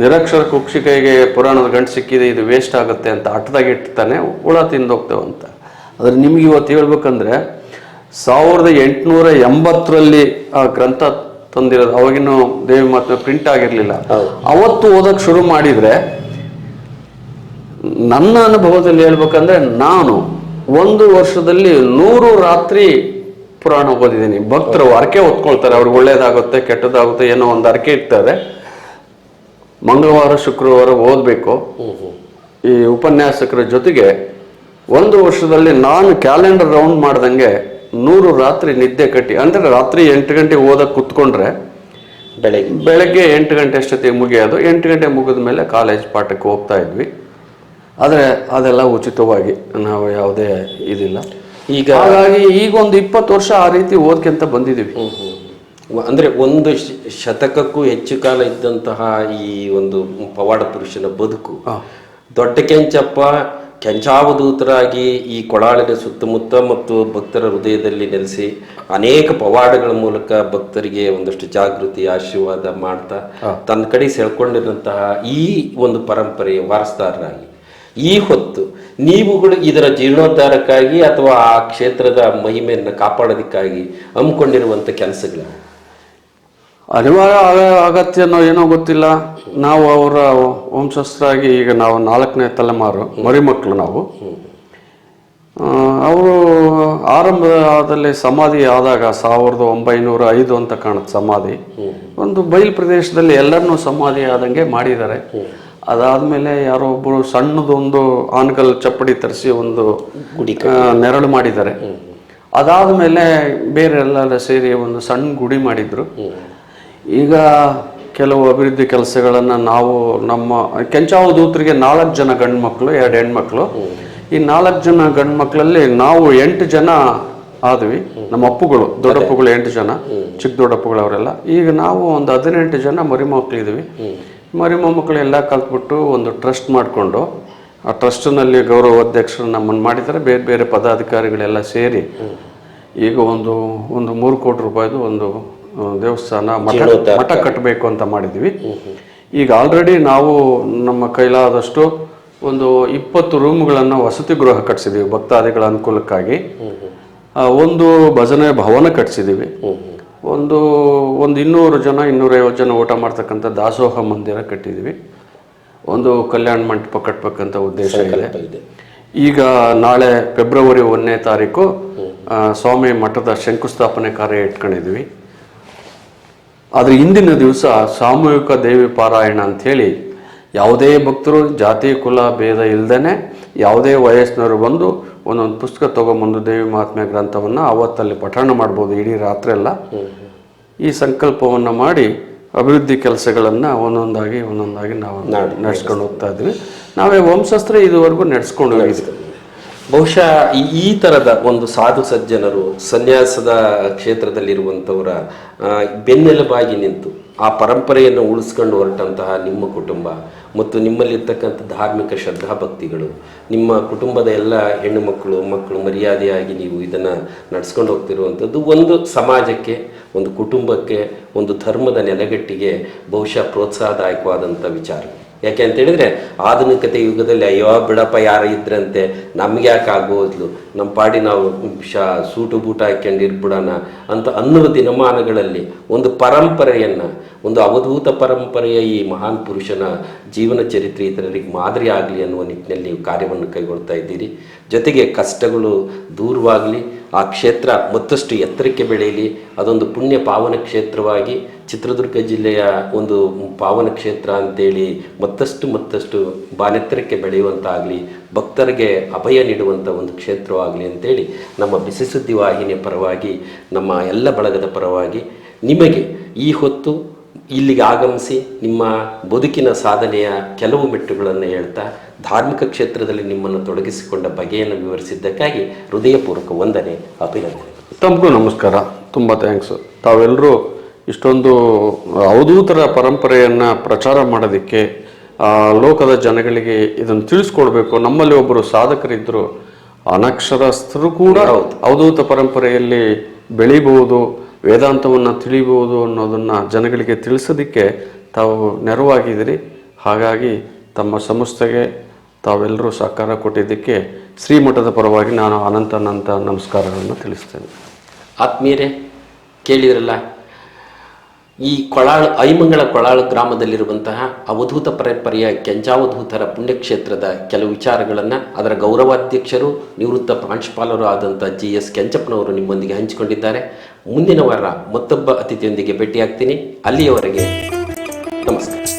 ನಿರಕ್ಷರ ಕುಕ್ಷಿಕೈಗೆ ಪುರಾಣದ ಗಂಟು ಸಿಕ್ಕಿದೆ, ಇದು ವೇಸ್ಟ್ ಆಗುತ್ತೆ ಅಂತ ಅಟ್ಟದಾಗ ಇಡ್ತಾನೆ, ಹುಳ ತಿಂದೋಗ್ತೇವೆ ಅಂತ. ಆದರೆ ನಿಮ್ಗೆ ಇವತ್ತು ಹೇಳ್ಬೇಕಂದ್ರೆ 1880ರಲ್ಲಿ ಆ ಗ್ರಂಥ ತಂದಿರೋದು, ಅವಾಗಿನೂ ದೇವಿ ಮಾತ್ರ ಪ್ರಿಂಟ್ ಆಗಿರಲಿಲ್ಲ. ಅವತ್ತು ಓದಕ್ಕೆ ಶುರು ಮಾಡಿದರೆ, ನನ್ನ ಅನುಭವದಲ್ಲಿ ಹೇಳ್ಬೇಕಂದ್ರೆ ನಾನು 1 ವರ್ಷದಲ್ಲಿ 100 ರಾತ್ರಿ ಪುರಾಣ ಓದಿದ್ದೀನಿ. ಭಕ್ತರು ಹರಕೆ ಹೊತ್ಕೊಳ್ತಾರೆ, ಅವ್ರಿಗೆ ಒಳ್ಳೇದಾಗುತ್ತೆ ಕೆಟ್ಟದಾಗುತ್ತೆ ಏನೋ ಒಂದು ಹರಕೆ ಇರ್ತಾರೆ, ಮಂಗಳವಾರ ಶುಕ್ರವಾರ ಓದಬೇಕು. ಈ ಉಪನ್ಯಾಸಕರ ಜೊತೆಗೆ 1 ವರ್ಷದಲ್ಲಿ ನಾನು ಕ್ಯಾಲೆಂಡರ್ ರೌಂಡ್ ಮಾಡ್ದಂಗೆ 100 ರಾತ್ರಿ ನಿದ್ದೆ ಕಟ್ಟಿ, ಅಂದರೆ ರಾತ್ರಿ 8 ಗಂಟೆಗೆ ಓದಕ್ಕೆ ಕುತ್ಕೊಂಡ್ರೆ ಬೆಳಗ್ಗೆ 8 ಗಂಟೆ ಅಷ್ಟೊತ್ತಿಗೆ ಮುಗಿಯೋದು. 8 ಗಂಟೆ ಮುಗಿದ ಮೇಲೆ ಕಾಲೇಜ್ ಪಾಠಕ್ಕೆ ಹೋಗ್ತಾ ಇದ್ವಿ. ಆದರೆ ಅದೆಲ್ಲ ಉಚಿತವಾಗಿ, ನಾವು ಯಾವುದೇ ಇದಿಲ್ಲ. ಹಾಗಾಗಿ ಈಗ ಒಂದು 20 ವರ್ಷ ಆ ರೀತಿ ಓದ್ಕೊಂತ ಬಂದಿದ್ದೀವಿ. ಅಂದರೆ ಒಂದು ಶತಕಕ್ಕೂ ಹೆಚ್ಚು ಕಾಲ ಇದ್ದಂತಹ ಈ ಒಂದು ಪವಾಡ ಪುರುಷನ ಬದುಕು, ದೊಡ್ಡ ಕೆಂಚಪ್ಪ ಕೆಂಚಾವಧೂತರಾಗಿ ಈ ಕೊಳಾಳಿನ ಸುತ್ತಮುತ್ತ ಮತ್ತು ಭಕ್ತರ ಹೃದಯದಲ್ಲಿ ನೆಲೆಸಿ ಅನೇಕ ಪವಾಡಗಳ ಮೂಲಕ ಭಕ್ತರಿಗೆ ಒಂದಷ್ಟು ಜಾಗೃತಿ ಆಶೀರ್ವಾದ ಮಾಡ್ತಾ ತನ್ನ ಕಡೆ ಸೆಳ್ಕೊಂಡಿರುವಂತಹ ಈ ಒಂದು ಪರಂಪರೆಯ ವಾರಸ್ದಾರರಾಗಿ ಈ ಹೊತ್ತು ನೀವುಗಳು ಇದರ ಜೀರ್ಣೋದ್ಧಾರಕ್ಕಾಗಿ ಅಥವಾ ಆ ಕ್ಷೇತ್ರದ ಮಹಿಮೆಯನ್ನು ಕಾಪಾಡೋದಕ್ಕಾಗಿ ಹಮ್ಮಿಕೊಂಡಿರುವಂಥ ಕೆಲಸಗಳು ಅನಿವಾರ್ಯ ಅಗತ್ಯನೋ ಏನೋ ಗೊತ್ತಿಲ್ಲ. ನಾವು ಅವರ ವಂಶಸ್ಥರಾಗಿ ಈಗ ನಾವು 4ನೇ ತಲೆಮಾರು ಮರಿಮಕ್ಕಳು ನಾವು. ಅವರು ಆರಂಭದಲ್ಲಿ ಸಮಾಧಿ ಆದಾಗ 1905 ಅಂತ ಕಾಣುತ್ತೆ ಸಮಾಧಿ. ಒಂದು ಬಯಲು ಪ್ರದೇಶದಲ್ಲಿ ಎಲ್ಲರನ್ನೂ ಸಮಾಧಿ ಆದಂಗೆ ಮಾಡಿದ್ದಾರೆ. ಅದಾದ್ಮೇಲೆ ಯಾರೋ ಒಬ್ಬರು ಸಣ್ಣದೊಂದು ಆನಕಲ್ ಚಪ್ಪಡಿ ತರಿಸಿ ಒಂದು ಗುಡಿ ನೆರಳು ಮಾಡಿದ್ದಾರೆ. ಅದಾದ್ಮೇಲೆ ಬೇರೆ ಎಲ್ಲ ಸೇರಿ ಒಂದು ಸಣ್ಣ ಗುಡಿ ಮಾಡಿದ್ರು. ಈಗ ಕೆಲವು ಅಭಿವೃದ್ಧಿ ಕೆಲಸಗಳನ್ನು ನಾವು ನಮ್ಮ ಕೆಂಚಾವಧೂತರಿಗೆ 4 ಜನ ಗಂಡು ಮಕ್ಕಳು 2 ಹೆಣ್ಮಕ್ಳು. ಈ 4 ಜನ ಗಂಡು ಮಕ್ಕಳಲ್ಲಿ ನಾವು 8 ಜನ ಆದ್ವಿ. ನಮ್ಮ ಅಪ್ಪುಗಳು ದೊಡ್ಡಪ್ಪುಗಳು 8 ಜನ, ಚಿಕ್ಕ ದೊಡ್ಡಪ್ಪುಗಳು ಅವರೆಲ್ಲ. ಈಗ ನಾವು ಒಂದು 18 ಜನ ಮರಿಮಕ್ಕಳಿದ್ವಿ. ಮರಿಮಕ್ಕಳು ಎಲ್ಲ ಕಲ್ತ್ಬಿಟ್ಟು ಒಂದು ಟ್ರಸ್ಟ್ ಮಾಡಿಕೊಂಡು ಆ ಟ್ರಸ್ಟ್ನಲ್ಲಿ ಗೌರವ ಅಧ್ಯಕ್ಷರು ನಮ್ಮನ್ನು ಮಾಡಿದ್ದಾರೆ. ಬೇರೆ ಬೇರೆ ಪದಾಧಿಕಾರಿಗಳೆಲ್ಲ ಸೇರಿ ಈಗ ಒಂದು 3 ಕೋಟಿ ರೂಪಾಯಿದು ಒಂದು ದೇವಸ್ಥಾನ ಮಠ ಕಟ್ಟಬೇಕು ಅಂತ ಮಾಡಿದ್ವಿ. ಈಗ ಆಲ್ರೆಡಿ ನಾವು ನಮ್ಮ ಕೈಲಾದಷ್ಟು ಒಂದು 20 ರೂಮ್ಗಳನ್ನು ವಸತಿ ಗೃಹ ಕಟ್ಸಿದೀವಿ ಭಕ್ತಾದಿಗಳ ಅನುಕೂಲಕ್ಕಾಗಿ. ಒಂದು ಭಜನೆ ಭವನ ಕಟ್ಸಿದೀವಿ. ಒಂದು 200 ಜನ 250 ಜನ ಊಟ ಮಾಡ್ತಕ್ಕಂಥ ದಾಸೋಹ ಮಂದಿರ ಕಟ್ಟಿದೀವಿ. ಒಂದು ಕಲ್ಯಾಣ ಮಂಟಪ ಕಟ್ಟಬೇಕಂತ ಉದ್ದೇಶ ಇದೆ. ಈಗ ನಾಳೆ ಫೆಬ್ರವರಿ 1ನೇ ತಾರೀಕು ಸ್ವಾಮಿ ಮಠದ ಶಂಕುಸ್ಥಾಪನೆ ಕಾರ್ಯ ಇಟ್ಕೊಂಡಿದ್ವಿ. ಆದರೆ ಇಂದಿನ ದಿವಸ ಸಾಮೂಹಿಕ ದೇವಿ ಪಾರಾಯಣ ಅಂಥೇಳಿ ಯಾವುದೇ ಭಕ್ತರು ಜಾತಿ ಕುಲ ಭೇದ ಇಲ್ಲದೇ ಯಾವುದೇ ವಯಸ್ಸಿನವರು ಬಂದು ಒಂದೊಂದು ಪುಸ್ತಕ ತೊಗೊಂಬಂದು ದೇವಿ ಮಹಾತ್ಮೆ ಗ್ರಂಥವನ್ನು ಅವತ್ತಲ್ಲಿ ಪಠಣ ಮಾಡ್ಬೋದು ಇಡೀ ರಾತ್ರಿ ಎಲ್ಲ. ಈ ಸಂಕಲ್ಪವನ್ನು ಮಾಡಿ ಅಭಿವೃದ್ಧಿ ಕೆಲಸಗಳನ್ನು ಒಂದೊಂದಾಗಿ ನಾವು ನಡೆಸ್ಕೊಂಡು ಹೋಗ್ತಾ ಇದ್ವಿ. ನಾವೇ ವಂಶಸ್ಥರೇ ಇದುವರೆಗೂ ನಡೆಸ್ಕೊಂಡು ಹೋಗಿದ್ವಿ. ಬಹುಶಃ ಈ ಥರದ ಒಂದು ಸಾಧು ಸಜ್ಜನರು ಸನ್ಯಾಸದ ಕ್ಷೇತ್ರದಲ್ಲಿರುವಂಥವರ ಬೆನ್ನೆಲುಬಾಗಿ ನಿಂತು ಆ ಪರಂಪರೆಯನ್ನು ಉಳಿಸ್ಕೊಂಡು ಹೊರಟಂತಹ ನಿಮ್ಮ ಕುಟುಂಬ ಮತ್ತು ನಿಮ್ಮಲ್ಲಿರ್ತಕ್ಕಂಥ ಧಾರ್ಮಿಕ ಶ್ರದ್ಧಾಭಕ್ತಿಗಳು, ನಿಮ್ಮ ಕುಟುಂಬದ ಎಲ್ಲ ಹೆಣ್ಣು ಮಕ್ಕಳು ಮರ್ಯಾದೆಯಾಗಿ ನೀವು ಇದನ್ನು ನಡೆಸ್ಕೊಂಡು ಹೋಗ್ತಿರುವಂಥದ್ದು ಒಂದು ಸಮಾಜಕ್ಕೆ, ಒಂದು ಕುಟುಂಬಕ್ಕೆ, ಒಂದು ಧರ್ಮದ ನೆಲೆಗಟ್ಟಿಗೆ ಬಹುಶಃ ಪ್ರೋತ್ಸಾಹದಾಯಕವಾದಂಥ ವಿಚಾರ. ಯಾಕೆ ಅಂತ ಹೇಳಿದ್ರೆ ಆಧುನಿಕತೆ ಯುಗದಲ್ಲಿ ಅಯ್ಯೋ ಬಿಡಪ್ಪ ಯಾರು ಇದ್ರಂತೆ ನಮ್ಗೆ ಯಾಕೆ ಆಗೋದ್ಲು, ನಮ್ಮ ಪಾಡಿ ನಾವು ಸೂಟು ಬೂಟ ಹಾಕ್ಕೊಂಡು ಇರ್ಬಿಡೋಣ ಅಂತ ಅನ್ನುವ ದಿನಮಾನಗಳಲ್ಲಿ ಒಂದು ಪರಂಪರೆಯನ್ನು, ಒಂದು ಅವಧೂತ ಪರಂಪರೆಯ ಈ ಮಹಾನ್ ಪುರುಷನ ಜೀವನ ಚರಿತ್ರೆ ಇತರರಿಗೆ ಮಾದರಿ ಆಗಲಿ ಅನ್ನುವ ನಿಟ್ಟಿನಲ್ಲಿ ನೀವು ಕಾರ್ಯವನ್ನು ಕೈಗೊಳ್ತಾ ಇದ್ದೀರಿ. ಜೊತೆಗೆ ಕಷ್ಟಗಳು ದೂರವಾಗಲಿ, ಆ ಕ್ಷೇತ್ರ ಮತ್ತಷ್ಟು ಎತ್ತರಕ್ಕೆ ಬೆಳೆಯಲಿ, ಅದೊಂದು ಪುಣ್ಯ ಪಾವನ ಕ್ಷೇತ್ರವಾಗಿ ಚಿತ್ರದುರ್ಗ ಜಿಲ್ಲೆಯ ಒಂದು ಪಾವನ ಕ್ಷೇತ್ರ ಅಂತೇಳಿ ಮತ್ತಷ್ಟು ಬಾನೆತ್ತರಕ್ಕೆ ಬೆಳೆಯುವಂತಾಗಲಿ, ಭಕ್ತರಿಗೆ ಅಭಯ ನೀಡುವಂಥ ಒಂದು ಕ್ಷೇತ್ರವಾಗಲಿ ಅಂತೇಳಿ ನಮ್ಮ ಬಿಸಿ ಸುದ್ದಿ ವಾಹಿನಿಯ ಪರವಾಗಿ, ನಮ್ಮ ಎಲ್ಲ ಬಳಗದ ಪರವಾಗಿ ನಿಮಗೆ ಈ ಹೊತ್ತು ಇಲ್ಲಿಗೆ ಆಗಮಿಸಿ ನಿಮ್ಮ ಬದುಕಿನ ಸಾಧನೆಯ ಕೆಲವು ಮೆಟ್ಟುಗಳನ್ನು ಹೇಳ್ತಾ ಧಾರ್ಮಿಕ ಕ್ಷೇತ್ರದಲ್ಲಿ ನಿಮ್ಮನ್ನು ತೊಡಗಿಸಿಕೊಂಡ ಬಗೆಯನ್ನು ವಿವರಿಸಿದ್ದಕ್ಕಾಗಿ ಹೃದಯಪೂರ್ವಕ ವಂದನೆ, ಅಭಿನಂದನೆ. ತಮಗೂ ನಮಸ್ಕಾರ, ತುಂಬ ಥ್ಯಾಂಕ್ಸ್. ತಾವೆಲ್ಲರೂ ಇಷ್ಟೊಂದು ಅವಧೂತರ ಪರಂಪರೆಯನ್ನು ಪ್ರಚಾರ ಮಾಡೋದಕ್ಕೆ, ಲೋಕದ ಜನಗಳಿಗೆ ಇದನ್ನು ತಿಳಿಸ್ಕೊಡ್ಬೇಕು. ನಮ್ಮಲ್ಲಿ ಒಬ್ಬರು ಸಾಧಕರಿದ್ದರು, ಅನಕ್ಷರಸ್ಥರು ಕೂಡ ಅವಧೂತ ಪರಂಪರೆಯಲ್ಲಿ ಬೆಳಿಬಹುದು, ವೇದಾಂತವನ್ನು ತಿಳಿಬಹುದು ಅನ್ನೋದನ್ನು ಜನಗಳಿಗೆ ತಿಳಿಸೋದಕ್ಕೆ ತಾವು ನೆರವಾಗಿದ್ದೀರಿ. ಹಾಗಾಗಿ ತಮ್ಮ ಸಂಸ್ಥೆಗೆ ತಾವೆಲ್ಲರೂ ಸಹಕಾರ ಕೊಟ್ಟಿದ್ದಕ್ಕೆ ಶ್ರೀಮಠದ ಪರವಾಗಿ ನಾನು ಅನಂತ ನಮಸ್ಕಾರಗಳನ್ನು ತಿಳಿಸ್ತೇನೆ. ಆತ್ಮೀಯರೇ, ಕೇಳಿದ್ರಲ್ಲ, ಈ ಐಮಂಗಳ ಕೊಳಾಳು ಗ್ರಾಮದಲ್ಲಿರುವಂತಹ ಅವಧೂತ ಪರಂಪರೆಯ ಕೆಂಚಾವಧೂತರ ಪುಣ್ಯಕ್ಷೇತ್ರದ ಕೆಲವು ವಿಚಾರಗಳನ್ನು ಅದರ ಗೌರವಾಧ್ಯಕ್ಷರು ನಿವೃತ್ತ ಪ್ರಾಂಶುಪಾಲರು ಆದಂಥ GS ಕೆಂಚಪ್ಪನವರು ನಿಮ್ಮೊಂದಿಗೆ ಹಂಚಿಕೊಂಡಿದ್ದಾರೆ. ಮುಂದಿನ ವಾರ ಮತ್ತೊಬ್ಬ ಅತಿಥಿಯೊಂದಿಗೆ ಭೇಟಿಯಾಗ್ತೀನಿ. ಅಲ್ಲಿಯವರೆಗೆ ನಮಸ್ಕಾರ.